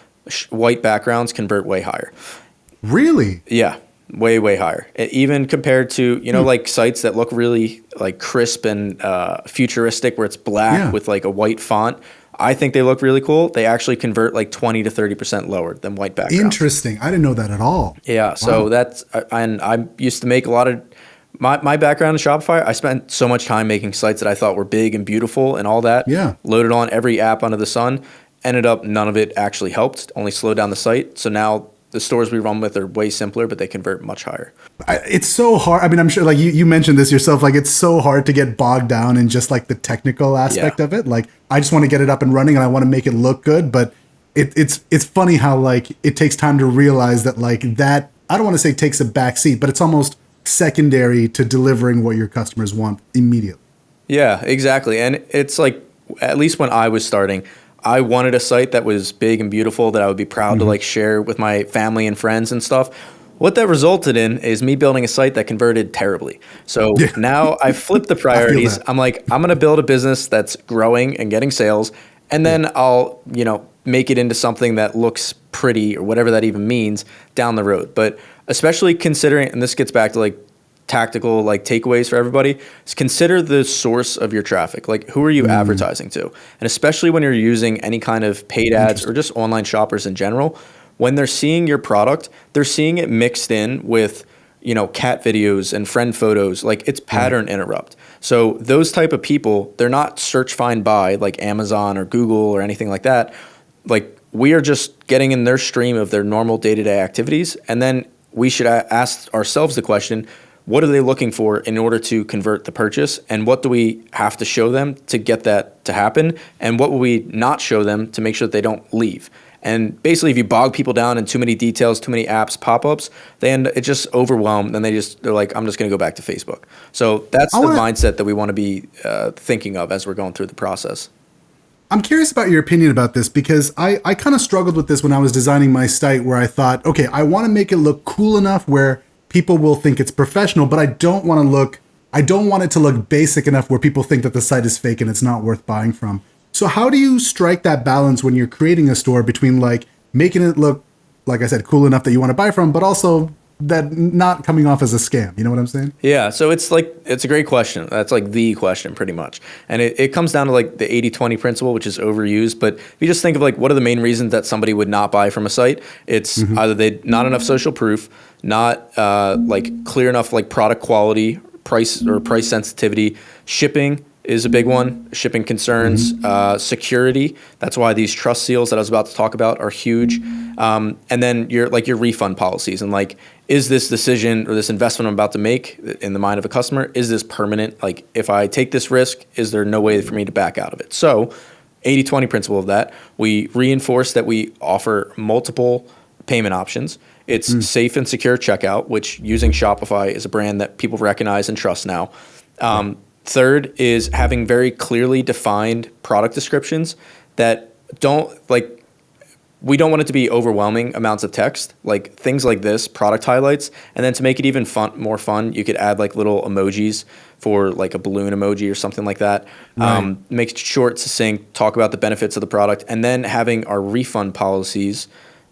white backgrounds convert way higher. Really? Yeah, way, way higher. Even compared to, like sites that look really like crisp and futuristic where it's black with like a white font. I think they look really cool. They actually convert like 20 to 30% lower than white backgrounds. Interesting. I didn't know that at all. Yeah. So that's, and I used to make a lot of, my background in Shopify, I spent so much time making sites that I thought were big and beautiful and all that. Yeah. Loaded on every app under the sun. Ended up, none of it actually helped, only slowed down the site. So now the stores we run with are way simpler, but they convert much higher. It's so hard. I mean, I'm sure like you mentioned this yourself, like it's so hard to get bogged down in just like the technical aspect of it. Like I just want to get it up and running and I want to make it look good. But it's funny how like it takes time to realize that like that, I don't want to say takes a back seat, but it's almost secondary to delivering what your customers want immediately. Yeah, exactly. And it's like, at least when I was starting, I wanted a site that was big and beautiful that I would be proud to like share with my family and friends and stuff. What that resulted in is me building a site that converted terribly. So now I flipped the priorities. I'm like, I'm going to build a business that's growing and getting sales. And then I'll, make it into something that looks pretty or whatever that even means down the road. But especially considering, and this gets back to like tactical like takeaways for everybody, is consider the source of your traffic. Like who are you advertising to? And especially when you're using any kind of paid ads or just online shoppers in general, when they're seeing your product, they're seeing it mixed in with, cat videos and friend photos. Like it's pattern interrupt. So those type of people, they're not search find by like Amazon or Google or anything like that. Like we are just getting in their stream of their normal day-to-day activities. And then we should ask ourselves the question, what are they looking for in order to convert the purchase? And what do we have to show them to get that to happen? And what will we not show them to make sure that they don't leave? And basically, if you bog people down in too many details, too many apps, pop-ups, it just overwhelmed. And they're like, I'm just going to go back to Facebook. So that's the mindset that we want to be thinking of as we're going through the process. I'm curious about your opinion about this because I kind of struggled with this when I was designing my site where I thought, okay, I want to make it look cool enough where people will think it's professional, but I don't want it to look basic enough where people think that the site is fake and it's not worth buying from. So how do you strike that balance when you're creating a store between like making it look, like I said, cool enough that you want to buy from, but also that not coming off as a scam? You know what I'm saying? Yeah. So it's a great question. That's like the question pretty much. And it comes down to like the 80-20 principle, which is overused. But if you just think of like, what are the main reasons that somebody would not buy from a site? It's either they not enough social proof, not like clear enough like product quality, price sensitivity, shipping is a big one, shipping concerns, security. That's why these trust seals that I was about to talk about are huge. And then your refund policies and like, is this decision or this investment I'm about to make in the mind of a customer, is this permanent? Like if I take this risk, is there no way for me to back out of it? So 80-20 principle of that, we reinforce that we offer multiple payment options. It's safe and secure checkout, which using Shopify is a brand that people recognize and trust now. Third is having very clearly defined product descriptions that we don't want it to be overwhelming amounts of text, like things like this, product highlights. And then to make it even more fun, you could add like little emojis for like a balloon emoji or something like that. Right. Make it short, succinct, talk about the benefits of the product, and then having our refund policies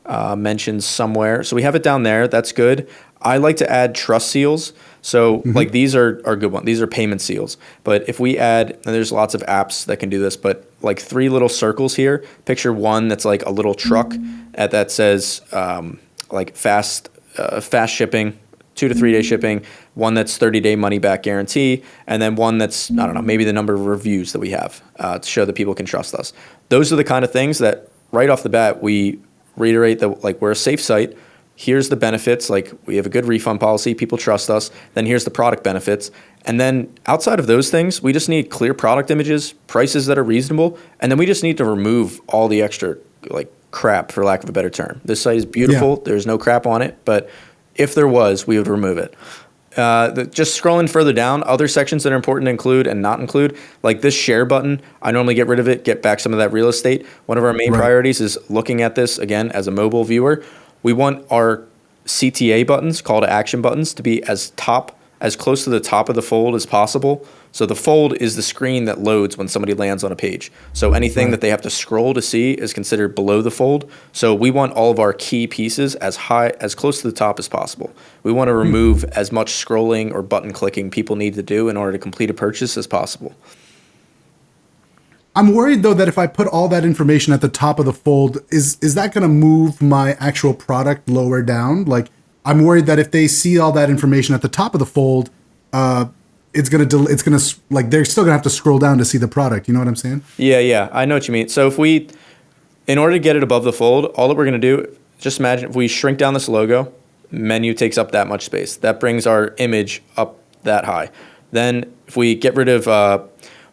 mentioned somewhere. So we have it down there. That's good. I like to add trust seals. So like these are good ones. These are payment seals. But if we add, and there's lots of apps that can do this, but like 3 little circles here, picture one that's like a little truck that says like fast shipping, 2 to 3 day shipping, one that's 30-day money back guarantee, and then one that's, I don't know, maybe the number of reviews that we have to show that people can trust us. Those are the kind of things that right off the bat, we reiterate that like we're a safe site. Here's the benefits, like we have a good refund policy, people trust us. Then here's the product benefits. And then outside of those things, we just need clear product images, prices that are reasonable, and then we just need to remove all the extra like crap, for lack of a better term. This site is beautiful. Yeah. There's no crap on it, but if there was, we would remove it. Just scrolling further down, other sections that are important to include and not include, like this share button, I normally get rid of it, get back some of that real estate. One of our main priorities is looking at this, again, as a mobile viewer. We want our CTA buttons, call to action buttons, to be as close to the top of the fold as possible. So the fold is the screen that loads when somebody lands on a page. So anything that they have to scroll to see is considered below the fold. So we want all of our key pieces as close to the top as possible. We want to remove as much scrolling or button clicking people need to do in order to complete a purchase as possible. I'm worried though that if I put all that information at the top of the fold, is that going to move my actual product lower down? Like, I'm worried that if they see all that information at the top of the fold, it's gonna like they're still gonna have to scroll down to see the product. You know what I'm saying? Yeah, I know what you mean. So in order to get it above the fold, all that we're gonna do, just imagine if we shrink down this logo, menu takes up that much space. That brings our image up that high. Then if we get rid of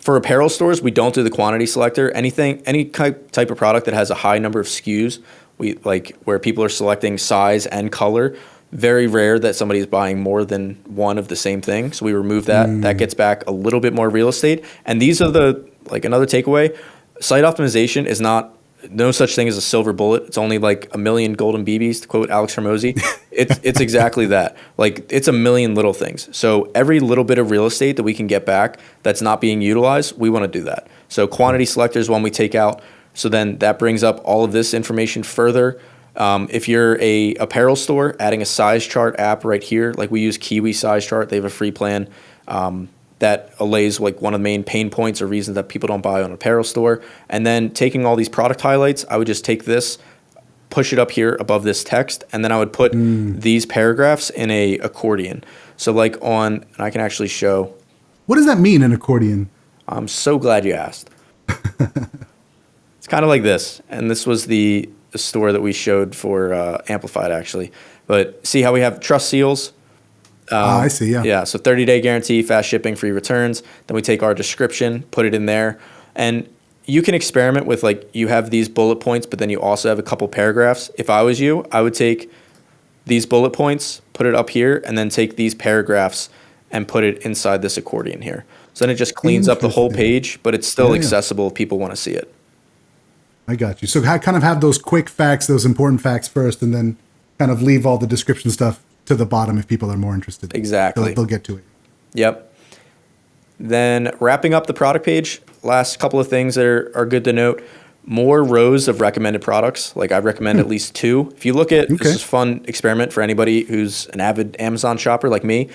for apparel stores, we don't do the quantity selector. Any type of product that has a high number of SKUs, we like where people are selecting size and color. Very rare that somebody's buying more than one of the same thing. So we remove that. That gets back a little bit more real estate. And these are another takeaway. Site optimization is no such thing as a silver bullet. It's only like a million golden BBs, to quote Alex Hormozy. It's exactly that. Like, it's a million little things. So every little bit of real estate that we can get back that's not being utilized, we want to do that. So quantity selector is one we take out. So then that brings up all of this information further. If you're a apparel store, adding a size chart app right here, like we use Kiwi Size Chart. They have a free plan that allays like one of the main pain points or reasons that people don't buy on an apparel store. And then taking all these product highlights, I would just take this, push it up here above this text, and then I would put these paragraphs in a accordion. So like and I can actually show. What does that mean, an accordion? I'm so glad you asked. It's kind of like this, and this was the store that we showed for Amplified, actually. But see how we have trust seals? I see, yeah. Yeah, so 30-day guarantee, fast shipping, free returns. Then we take our description, put it in there. And you can experiment with, like, you have these bullet points, but then you also have a couple paragraphs. If I was you, I would take these bullet points, put it up here, and then take these paragraphs and put it inside this accordion here. So then it just cleans up the whole page, but it's still accessible if people want to see it. I got you. So I kind of have those quick facts, those important facts first, and then kind of leave all the description stuff to the bottom if people are more interested. Exactly. They'll get to it. Yep. Then wrapping up the product page, last couple of things that are good to note. More rows of recommended products. Like I recommend at least 2. If you look at, this is a fun experiment for anybody who's an avid Amazon shopper like me.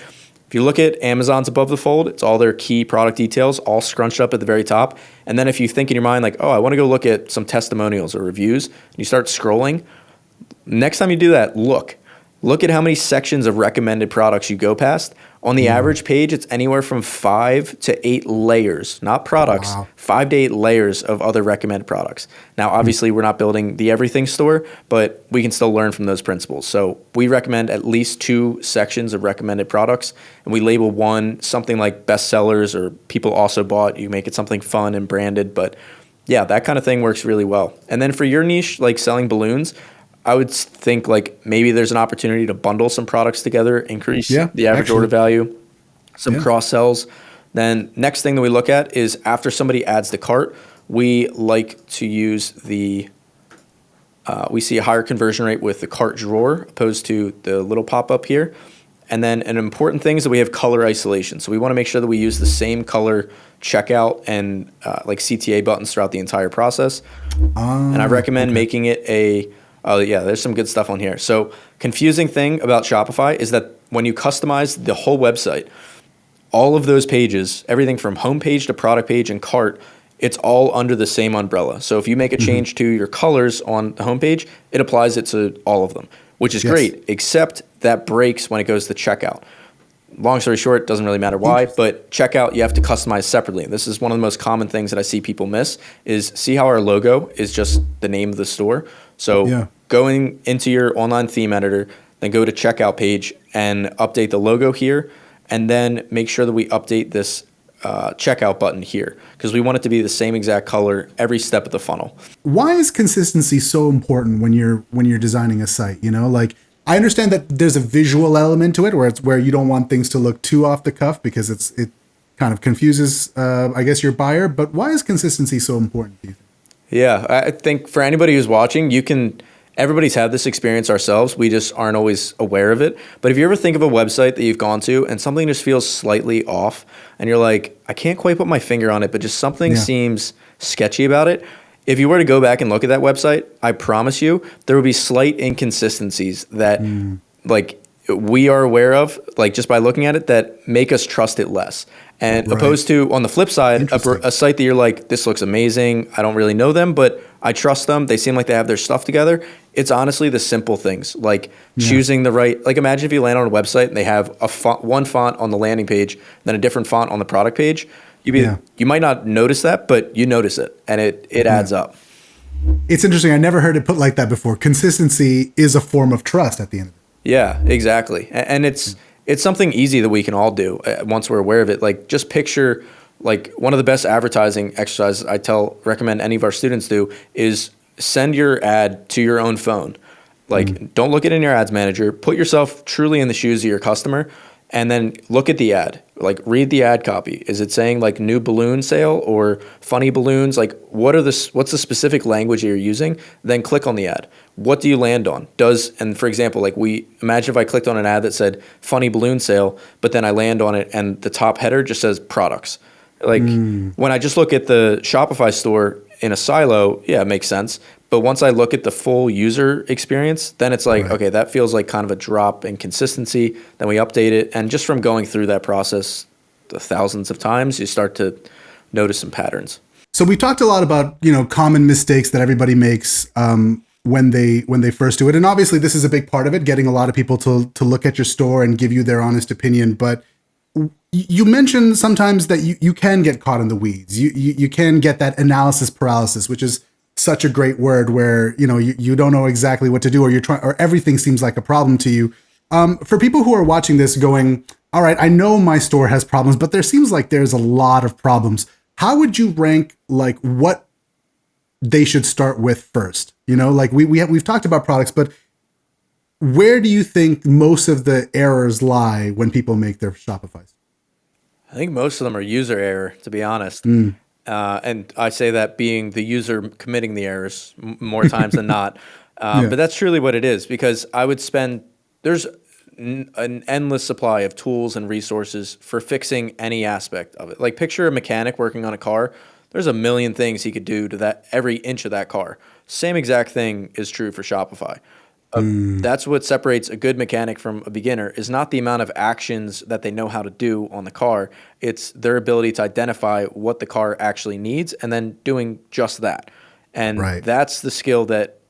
If you look at Amazon's above the fold, it's all their key product details, all scrunched up at the very top. And then if you think in your mind like, oh, I want to go look at some testimonials or reviews, and you start scrolling, next time you do that, look at how many sections of recommended products you go past. On the average page, it's anywhere from 5 to 8 layers, not products, 5 to 8 layers of other recommended products. Now, obviously, we're not building the everything store, but we can still learn from those principles. So we recommend at least 2 sections of recommended products, and we label one something like bestsellers or people also bought. You make it something fun and branded, but yeah, that kind of thing works really well. And then for your niche, like selling balloons, I would think like maybe there's an opportunity to bundle some products together, increase the average order value, some cross sells. Then next thing that we look at is after somebody adds the cart, we like to use we see a higher conversion rate with the cart drawer opposed to the little pop-up here. And then an important thing is that we have color isolation. So we want to make sure that we use the same color checkout and like CTA buttons throughout the entire process. And I recommend making it there's some good stuff on here. So confusing thing about Shopify is that when you customize the whole website, all of those pages, everything from homepage to product page and cart, it's all under the same umbrella. So if you make a change to your colors on the homepage, it applies it to all of them, which is great, except that breaks when it goes to checkout. Long story short, doesn't really matter why, but checkout you have to customize separately. This is one of the most common things that I see people miss is see how our logo is just the name of the store. So going into your online theme editor, then go to checkout page and update the logo here, and then make sure that we update this checkout button here because we want it to be the same exact color every step of the funnel. Why is consistency so important when you're designing a site? You know, like I understand that there's a visual element to it where you don't want things to look too off the cuff because it kind of confuses, I guess, your buyer. But why is consistency so important, do you think? Yeah, I think for anybody who's watching, everybody's had this experience ourselves. We just aren't always aware of it. But if you ever think of a website that you've gone to and something just feels slightly off and you're like, I can't quite put my finger on it, but just something seems sketchy about it. If you were to go back and look at that website, I promise you there will be slight inconsistencies that like we are aware of, like just by looking at it, that make us trust it less. And opposed to, on the flip side, a site that you're like, this looks amazing. I don't really know them, but I trust them. They seem like they have their stuff together. It's honestly the simple things, like choosing the right, like imagine if you land on a website and they have one font on the landing page, then a different font on the product page. You might not notice that, but you notice it, and it adds up. It's interesting. I never heard it put like that before. Consistency is a form of trust at the end of it. Yeah, exactly. And it's something easy that we can all do once we're aware of it. Like just picture, like one of the best advertising exercises recommend any of our students do is send your ad to your own phone. Like don't look at it in your ads manager. Put yourself truly in the shoes of your customer, and then look at the ad. Like read the ad copy. Is it saying like new balloon sale or funny balloons? Like what's the specific language you're using? Then click on the ad. What do you land on? And for example, like imagine if I clicked on an ad that said funny balloon sale, but then I land on it and the top header just says products. Like when I just look at the Shopify store in a silo, yeah, it makes sense. But once I look at the full user experience, then it's like, okay, that feels like kind of a drop in consistency. Then we update it. And just from going through that process the thousands of times, you start to notice some patterns. So we talked a lot about, common mistakes that everybody makes when they first do it. And obviously this is a big part of it, getting a lot of people to look at your store and give you their honest opinion. But you mentioned sometimes that you can get caught in the weeds. You can get that analysis paralysis, which is such a great word where, you don't know exactly what to do, or everything seems like a problem to you. For people who are watching this going, all right, I know my store has problems, but there seems like there's a lot of problems. How would you rank like what they should start with first? Like we've talked about products, but where do you think most of the errors lie when people make their Shopify? I think most of them are user error, to be honest. And I say that being the user committing the errors more times than not. But that's truly what it is, because there's an endless supply of tools and resources for fixing any aspect of it. Like picture a mechanic working on a car. There's a million things he could do to every inch of that car. Same exact thing is true for Shopify. That's what separates a good mechanic from a beginner, is not the amount of actions that they know how to do on the car. It's their ability to identify what the car actually needs and then doing just that. And that's the skill that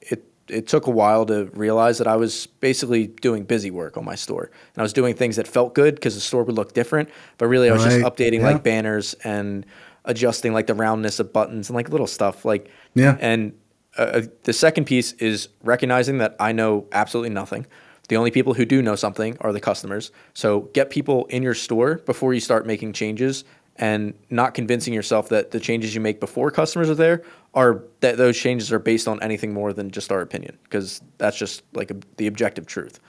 it took a while to realize, that I was basically doing busy work on my store. And I was doing things that felt good because the store would look different, but really I was just updating like banners and adjusting like the roundness of buttons and like little stuff. And the second piece is recognizing that I know absolutely nothing. The only people who do know something are the customers. So get people in your store before you start making changes, and not convincing yourself that the changes you make before customers are there that those changes are based on anything more than just our opinion, because that's just like the objective truth.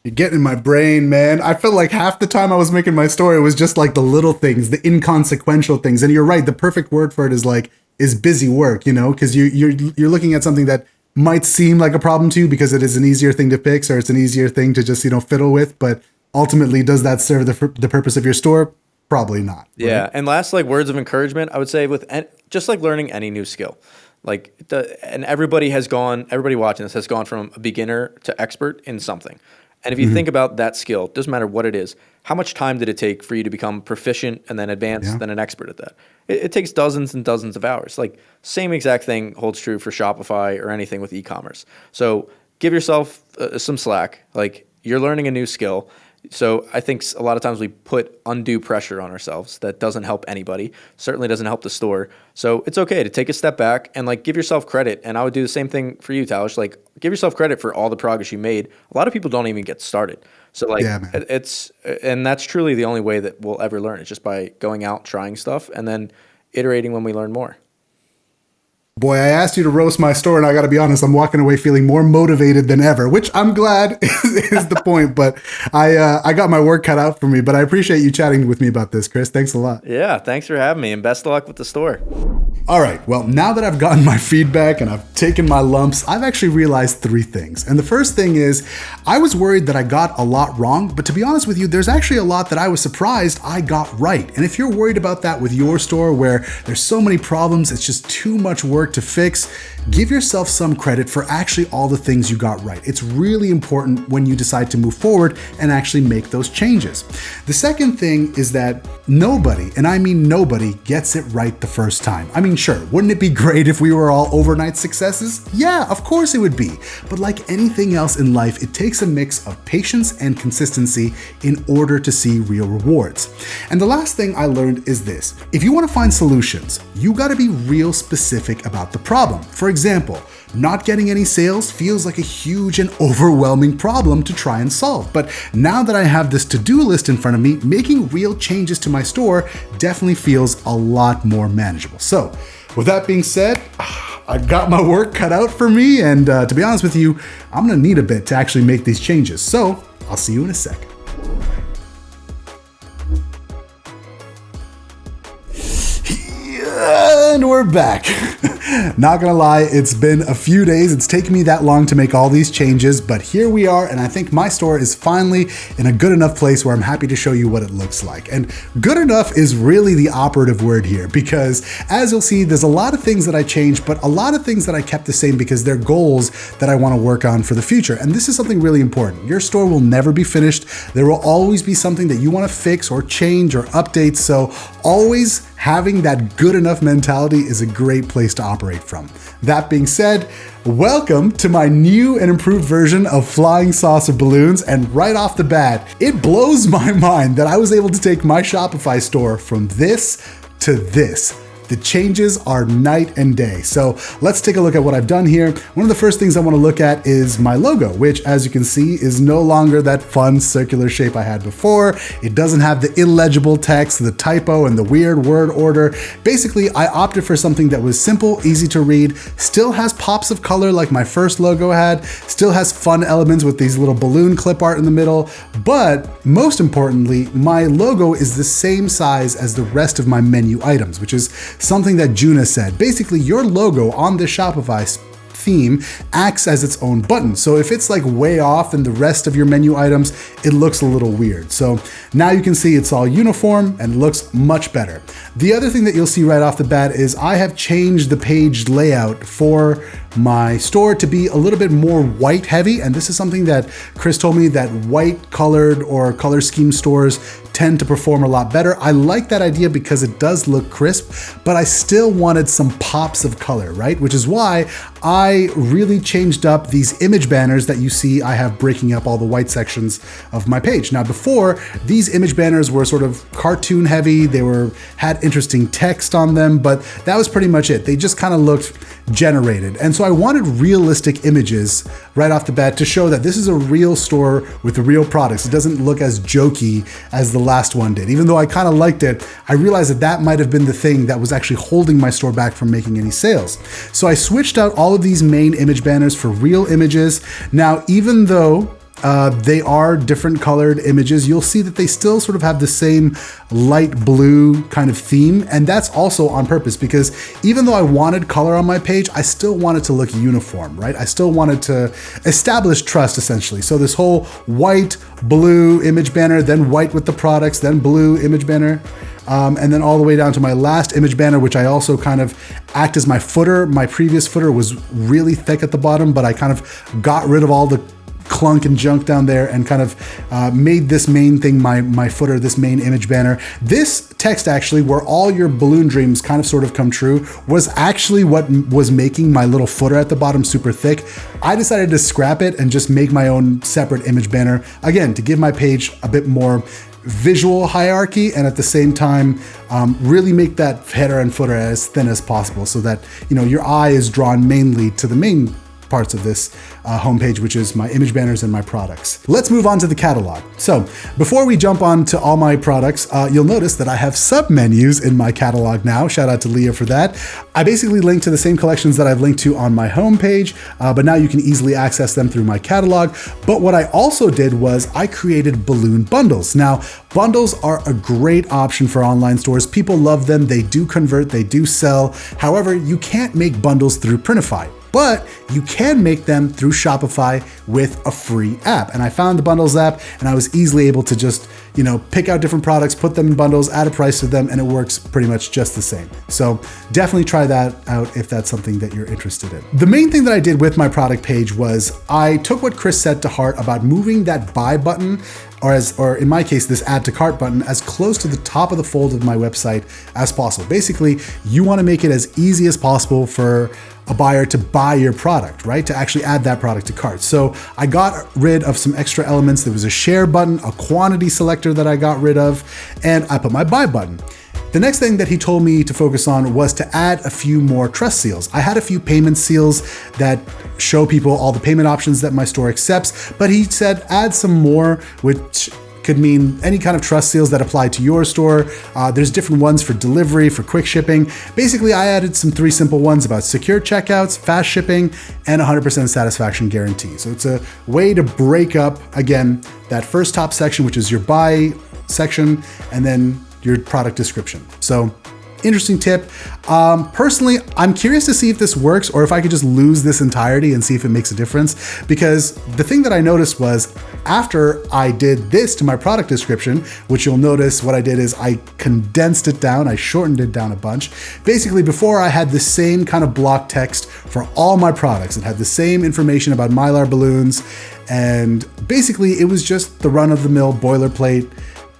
You're getting in my brain, man. I felt like half the time I was making my store, it was just like the little things, the inconsequential things. And you're right. The perfect word for it is busy work, because you're looking at something that might seem like a problem to you because it is an easier thing to fix, or it's an easier thing to just, fiddle with. But ultimately, does that serve the purpose of your store? Probably not. Right? Yeah. And last, like words of encouragement, I would say just like learning any new skill, everybody watching this has gone from a beginner to expert in something. And if you think about that skill, it doesn't matter what it is, how much time did it take for you to become proficient and then advanced, then an expert at that? It takes dozens and dozens of hours. Like same exact thing holds true for Shopify or anything with e-commerce. So give yourself some slack. Like you're learning a new skill. So I think a lot of times we put undue pressure on ourselves that doesn't help anybody, certainly doesn't help the store. So it's okay to take a step back and like give yourself credit. And I would do the same thing for you, Talish. Like give yourself credit for all the progress you made. A lot of people don't even get started. So like and that's truly the only way that we'll ever learn. It's just by going out, trying stuff, and then iterating when we learn more. Boy, I asked you to roast my store, and I got to be honest, I'm walking away feeling more motivated than ever, which I'm glad is the point. But I got my work cut out for me. But I appreciate you chatting with me about this, Chris. Thanks a lot. Yeah, thanks for having me, and best of luck with the store. All right, well, now that I've gotten my feedback and I've taken my lumps, I've actually realized 3 things. And the first thing is, I was worried that I got a lot wrong, but to be honest with you, there's actually a lot that I was surprised I got right. And if you're worried about that with your store where there's so many problems, it's just too much work to fix, give yourself some credit for actually all the things you got right. It's really important when you decide to move forward and actually make those changes. The second thing is that nobody, and I mean nobody, gets it right the first time. I mean, sure, wouldn't it be great if we were all overnight successes? Yeah, of course it would be. But like anything else in life, it takes a mix of patience and consistency in order to see real rewards. And the last thing I learned is this: if you want to find solutions, you got to be real specific about the problem. For example, not getting any sales feels like a huge and overwhelming problem to try and solve. But now that I have this to-do list in front of me, making real changes to my store definitely feels a lot more manageable. So with that being said, I've got my work cut out for me. And to be honest with you, I'm gonna need a bit to actually make these changes. So I'll see you in a sec. And we're back. Not gonna lie, it's been a few days. It's taken me that long to make all these changes, but here we are, and I think my store is finally in a good enough place where I'm happy to show you what it looks like. And good enough is really the operative word here, because as you'll see, there's a lot of things that I changed, but a lot of things that I kept the same because they're goals that I want to work on for the future. And this is something really important. Your store will never be finished. There will always be something that you want to fix or change or update. So always having that good enough mentality is a great place to operate from. That being said, welcome to my new and improved version of Flying Saucer Balloons. And right off the bat, it blows my mind that I was able to take my Shopify store from this to this. The changes are night and day. So let's take a look at what I've done here. One of the first things I want to look at is my logo, which as you can see is no longer that fun circular shape I had before. It doesn't have the illegible text, the typo, and the weird word order. Basically, I opted for something that was simple, easy to read, still has pops of color like my first logo had, still has fun elements with these little balloon clip art in the middle, but most importantly, my logo is the same size as the rest of my menu items, which is something that Juna said. Basically, your logo on the Shopify theme acts as its own button. So if it's like way off in the rest of your menu items, it looks a little weird. So now you can see it's all uniform and looks much better. The other thing that you'll see right off the bat is I have changed the page layout for my store to be a little bit more white heavy. And this is something that Chris told me that white colored or color scheme stores tend to perform a lot better. I like that idea because it does look crisp, but I still wanted some pops of color, right? Which is why I really changed up these image banners that you see I have breaking up all the white sections of my page. Now before, these image banners were sort of cartoon heavy, had interesting text on them, but that was pretty much it. They just kind of looked generated. And so I wanted realistic images right off the bat to show that this is a real store with real products. It doesn't look as jokey as the last one did. Even though I kind of liked it, I realized that that might have been the thing that was actually holding my store back from making any sales. So I switched out all of these main image banners for real images. Now, even though they are different colored images, you'll see that they still sort of have the same light blue kind of theme. And that's also on purpose because even though I wanted color on my page, I still wanted to look uniform, right? I still wanted to establish trust essentially. So this whole white, blue image banner, then white with the products, then blue image banner. And then all the way down to my last image banner, which I also kind of act as my footer. My previous footer was really thick at the bottom, but I kind of got rid of all the clunk and junk down there and kind of made this main thing my footer, this main image banner. This text actually, where all your balloon dreams kind of sort of come true, was actually what was making my little footer at the bottom super thick. I decided to scrap it and just make my own separate image banner, again, to give my page a bit more visual hierarchy and at the same time really make that header and footer as thin as possible so that your eye is drawn mainly to the main parts of this homepage, which is my image banners and my products. Let's move on to the catalog. So before we jump on to all my products, you'll notice that I have sub-menus in my catalog now. Shout out to Leah for that. I basically link to the same collections that I've linked to on my homepage, but now you can easily access them through my catalog. But what I also did was I created balloon bundles. Now, bundles are a great option for online stores. People love them. They do convert, they do sell. However, you can't make bundles through Printify, but you can make them through Shopify with a free app. And I found the bundles app and I was easily able to just, pick out different products, put them in bundles, add a price to them, and it works pretty much just the same. So definitely try that out if that's something that you're interested in. The main thing that I did with my product page was I took what Chris said to heart about moving that buy button, or in my case, this add to cart button, as close to the top of the fold of my website as possible. Basically, you want to make it as easy as possible for a buyer to buy your product, right? To actually add that product to cart. So I got rid of some extra elements. There was a share button, a quantity selector that I got rid of, and I put my buy button. The next thing that he told me to focus on was to add a few more trust seals. I had a few payment seals that show people all the payment options that my store accepts, but he said add some more, which could mean any kind of trust seals that apply to your store. There's different ones for delivery, for quick shipping. Basically, I added some 3 simple ones about secure checkouts, fast shipping, and 100% satisfaction guarantee. So it's a way to break up, again, that first top section, which is your buy section, and then your product description. So interesting tip. Personally, I'm curious to see if this works or if I could just lose this entirety and see if it makes a difference. Because the thing that I noticed was after I did this to my product description, which you'll notice what I did is I condensed it down, I shortened it down a bunch. Basically, before I had the same kind of block text for all my products. It had the same information about Mylar balloons. And basically, it was just the run-of-the-mill boilerplate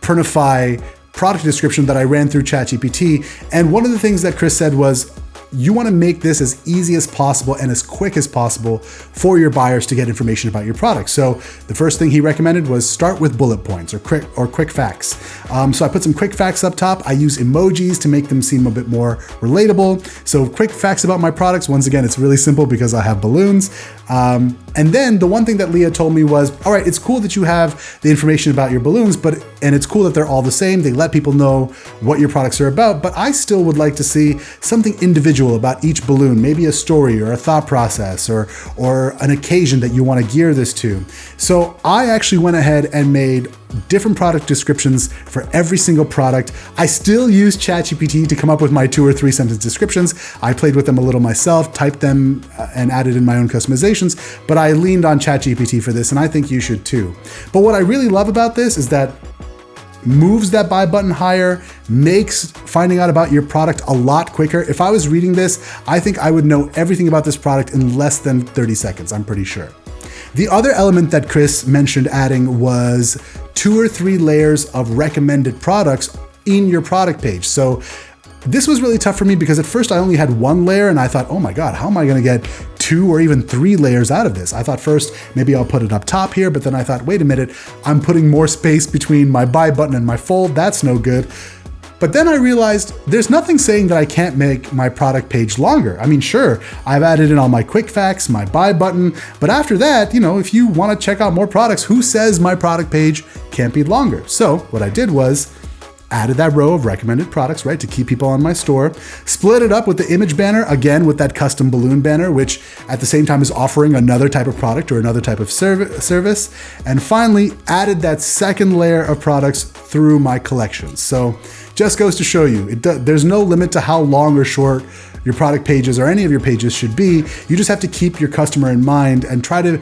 Printify product description that I ran through ChatGPT. And one of the things that Chris said was, you want to make this as easy as possible and as quick as possible for your buyers to get information about your product. So the first thing he recommended was start with bullet points or quick facts. So I put some quick facts up top. I use emojis to make them seem a bit more relatable. So quick facts about my products. Once again, it's really simple because I have balloons. And then the one thing that Leah told me was, all right, it's cool that you have the information about your balloons, and it's cool that they're all the same. They let people know what your products are about, but I still would like to see something individual about each balloon, maybe a story or a thought process or an occasion that you want to gear this to. So I actually went ahead and made different product descriptions for every single product. I still use ChatGPT to come up with my 2 or 3 sentence descriptions. I played with them a little myself, typed them and added in my own customizations, but I leaned on ChatGPT for this, and I think you should too. But what I really love about this is that moves that buy button higher, makes finding out about your product a lot quicker. If I was reading this, I think I would know everything about this product in less than 30 seconds, I'm pretty sure. The other element that Chris mentioned adding was 2 or 3 layers of recommended products in your product page. So this was really tough for me because at first I only had 1 layer and I thought, oh my God, how am I gonna get 2 or even 3 layers out of this? I thought first, maybe I'll put it up top here, but then I thought, wait a minute, I'm putting more space between my buy button and my fold. That's no good. But then I realized there's nothing saying that I can't make my product page longer. I mean, sure, I've added in all my quick facts, my buy button, but after that, if you want to check out more products, who says my product page can't be longer? So what I did was added that row of recommended products, right, to keep people on my store, split it up with the image banner, again with that custom balloon banner, which at the same time is offering another type of product or another type of service, and finally added that second layer of products through my collections. So just goes to show you, there's no limit to how long or short your product pages or any of your pages should be. You just have to keep your customer in mind and try to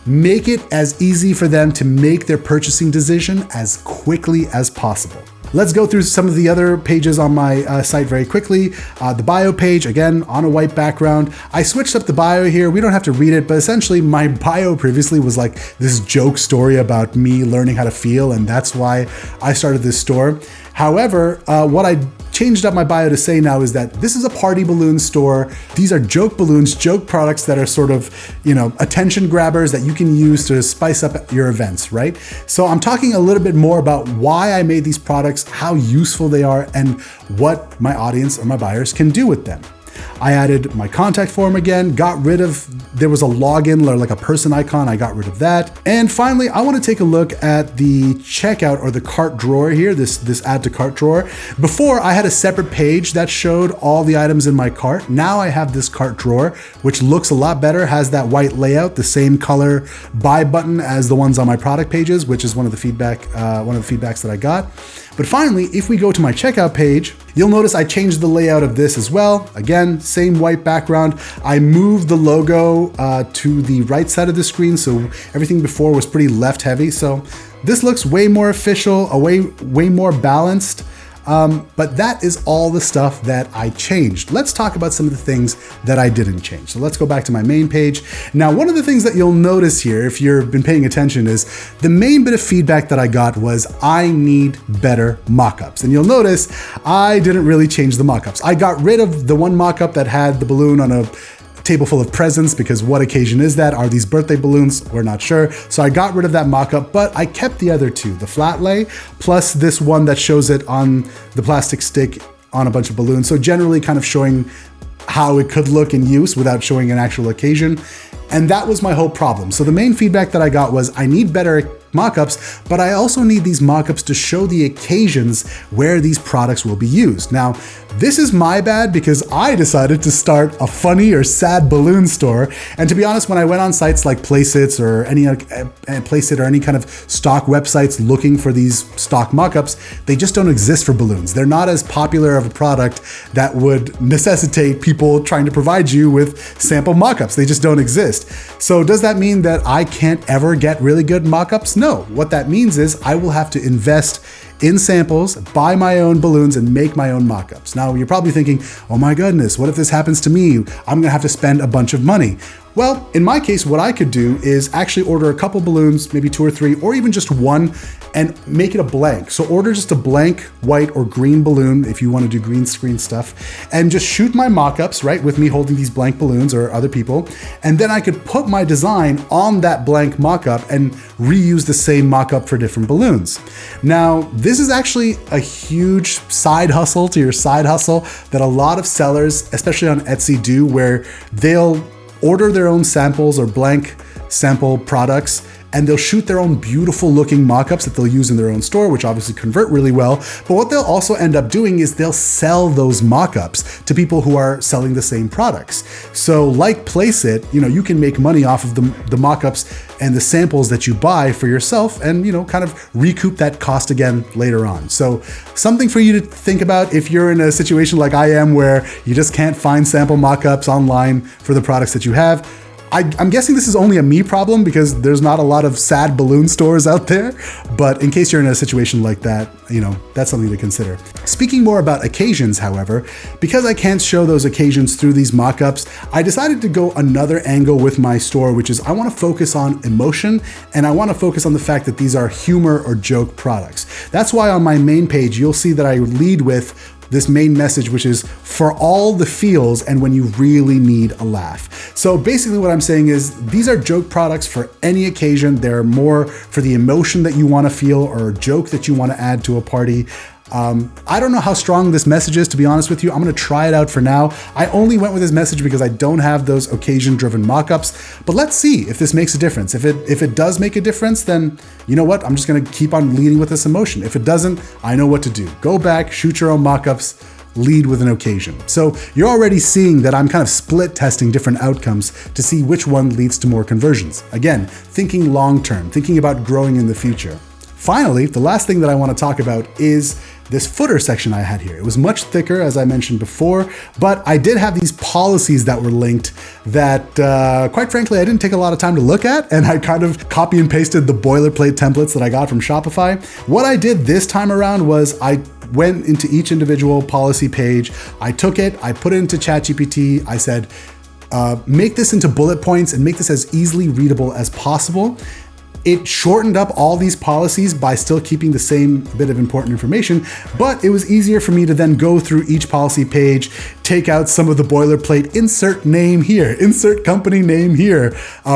make it as easy for them to make their purchasing decision as quickly as possible. Let's go through some of the other pages on my site very quickly. The bio page, again, on a white background. I switched up the bio here. We don't have to read it, but essentially my bio previously was like this joke story about me learning how to feel, and that's why I started this store. However, what I changed up my bio to say now is that this is a party balloon store. These are joke balloons, joke products that are sort of, attention grabbers that you can use to spice up your events, right? So I'm talking a little bit more about why I made these products, how useful they are, and what my audience or my buyers can do with them. I added my contact form again, there was a login or like a person icon, I got rid of that. And finally, I want to take a look at the checkout or the cart drawer here, this add to cart drawer. Before, I had a separate page that showed all the items in my cart. Now I have this cart drawer, which looks a lot better, has that white layout, the same color buy button as the ones on my product pages, which is one of the feedbacks that I got. But finally, if we go to my checkout page, you'll notice I changed the layout of this as well. Again, same white background. I moved the logo to the right side of the screen, so everything before was pretty left heavy. So this looks way more official, way more balanced. But that is all the stuff that I changed. Let's talk about some of the things that I didn't change. So let's go back to my main page. Now, one of the things that you'll notice here, if you've been paying attention, is the main bit of feedback that I got was I need better mockups. And you'll notice I didn't really change the mockups. I got rid of the one mockup that had the balloon on a table full of presents, because what occasion is that? Are these birthday balloons? We're not sure. So I got rid of that mock-up, but I kept the other two, the flat lay, plus this one that shows it on the plastic stick on a bunch of balloons. So generally kind of showing how it could look in use without showing an actual occasion. And that was my whole problem. So the main feedback that I got was I need better mockups, but I also need these mockups to show the occasions where these products will be used. Now, this is my bad because I decided to start a funny or sad balloon store. And to be honest, when I went on sites like Placeit or any kind of stock websites looking for these stock mockups, they just don't exist for balloons. They're not as popular of a product that would necessitate people trying to provide you with sample mockups. They just don't exist. So does that mean that I can't ever get really good mockups? No. What that means is I will have to invest in samples, buy my own balloons, and make my own mockups. Now, you're probably thinking, oh my goodness, what if this happens to me? I'm gonna have to spend a bunch of money. Well, in my case, what I could do is actually order a couple balloons, maybe 2 or 3, or even just one, and make it a blank. So order just a blank white or green balloon if you want to do green screen stuff, and just shoot my mockups, right, with me holding these blank balloons or other people. And then I could put my design on that blank mockup and reuse the same mockup for different balloons. Now, this is actually a huge side hustle to your side hustle that a lot of sellers, especially on Etsy, do, where they'll order their own samples or blank sample products, and they'll shoot their own beautiful looking mockups that they'll use in their own store, which obviously convert really well. But what they'll also end up doing is they'll sell those mockups to people who are selling the same products. So like Placeit, you can make money off of the mockups and the samples that you buy for yourself, and kind of recoup that cost again later on. So something for you to think about if you're in a situation like I am, where you just can't find sample mockups online for the products that you have. I'm guessing this is only a me problem because there's not a lot of sad balloon stores out there, but in case you're in a situation like that, that's something to consider. Speaking more about occasions, however, because I can't show those occasions through these mockups, I decided to go another angle with my store, which is I want to focus on emotion, and I want to focus on the fact that these are humor or joke products. That's why on my main page, you'll see that I lead with this main message, which is for all the feels and when you really need a laugh. So basically what I'm saying is these are joke products for any occasion. They're more for the emotion that you want to feel or a joke that you want to add to a party. I don't know how strong this message is, to be honest with you. I'm going to try it out for now. I only went with this message because I don't have those occasion-driven mockups, but let's see if this makes a difference. If it does make a difference, then you know what? I'm just going to keep on leading with this emotion. If it doesn't, I know what to do. Go back, shoot your own mockups, lead with an occasion. So you're already seeing that I'm kind of split testing different outcomes to see which one leads to more conversions. Again, thinking long-term, thinking about growing in the future. Finally, the last thing that I want to talk about is this footer section I had here. It was much thicker, as I mentioned before, but I did have these policies that were linked that, quite frankly, I didn't take a lot of time to look at, and I kind of copy and pasted the boilerplate templates that I got from Shopify. What I did this time around was I went into each individual policy page, I took it, I put it into ChatGPT, I said, make this into bullet points and make this as easily readable as possible. It shortened up all these policies by still keeping the same bit of important information, but it was easier for me to then go through each policy page, take out some of the boilerplate, insert name here, insert company name here,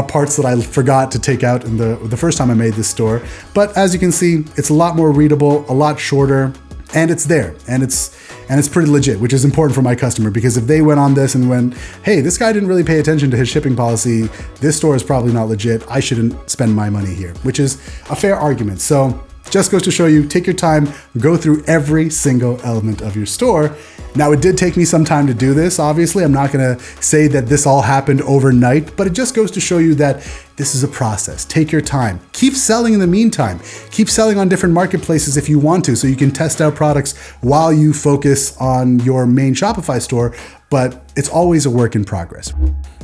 parts that I forgot to take out in the first time I made this store. But as you can see, it's a lot more readable, a lot shorter. and it's there, and it's pretty legit, which is important for my customer, because if they went on this and went, hey, this guy didn't really pay attention to his shipping policy, this store is probably not legit, I shouldn't spend my money here, which is a fair argument. So just goes to show you, take your time, go through every single element of your store. Now, it did take me some time to do this, obviously. I'm not gonna say that this all happened overnight, but it just goes to show you that this is a process. Take your time. Keep selling in the meantime. Keep selling on different marketplaces if you want to, so you can test out products while you focus on your main Shopify store, but it's always a work in progress.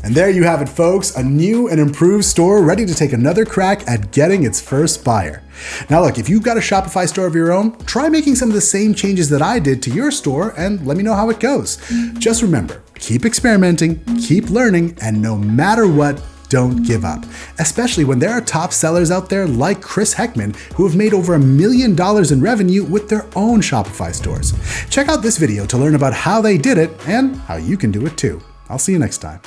And there you have it, folks, a new and improved store ready to take another crack at getting its first buyer. Now look, if you've got a Shopify store of your own, try making some of the same changes that I did to your store and let me know how it goes. Just remember, keep experimenting, keep learning, and no matter what, don't give up, especially when there are top sellers out there like Chris Heckman, who have made over $1 million in revenue with their own Shopify stores. Check out this video to learn about how they did it and how you can do it too. I'll see you next time.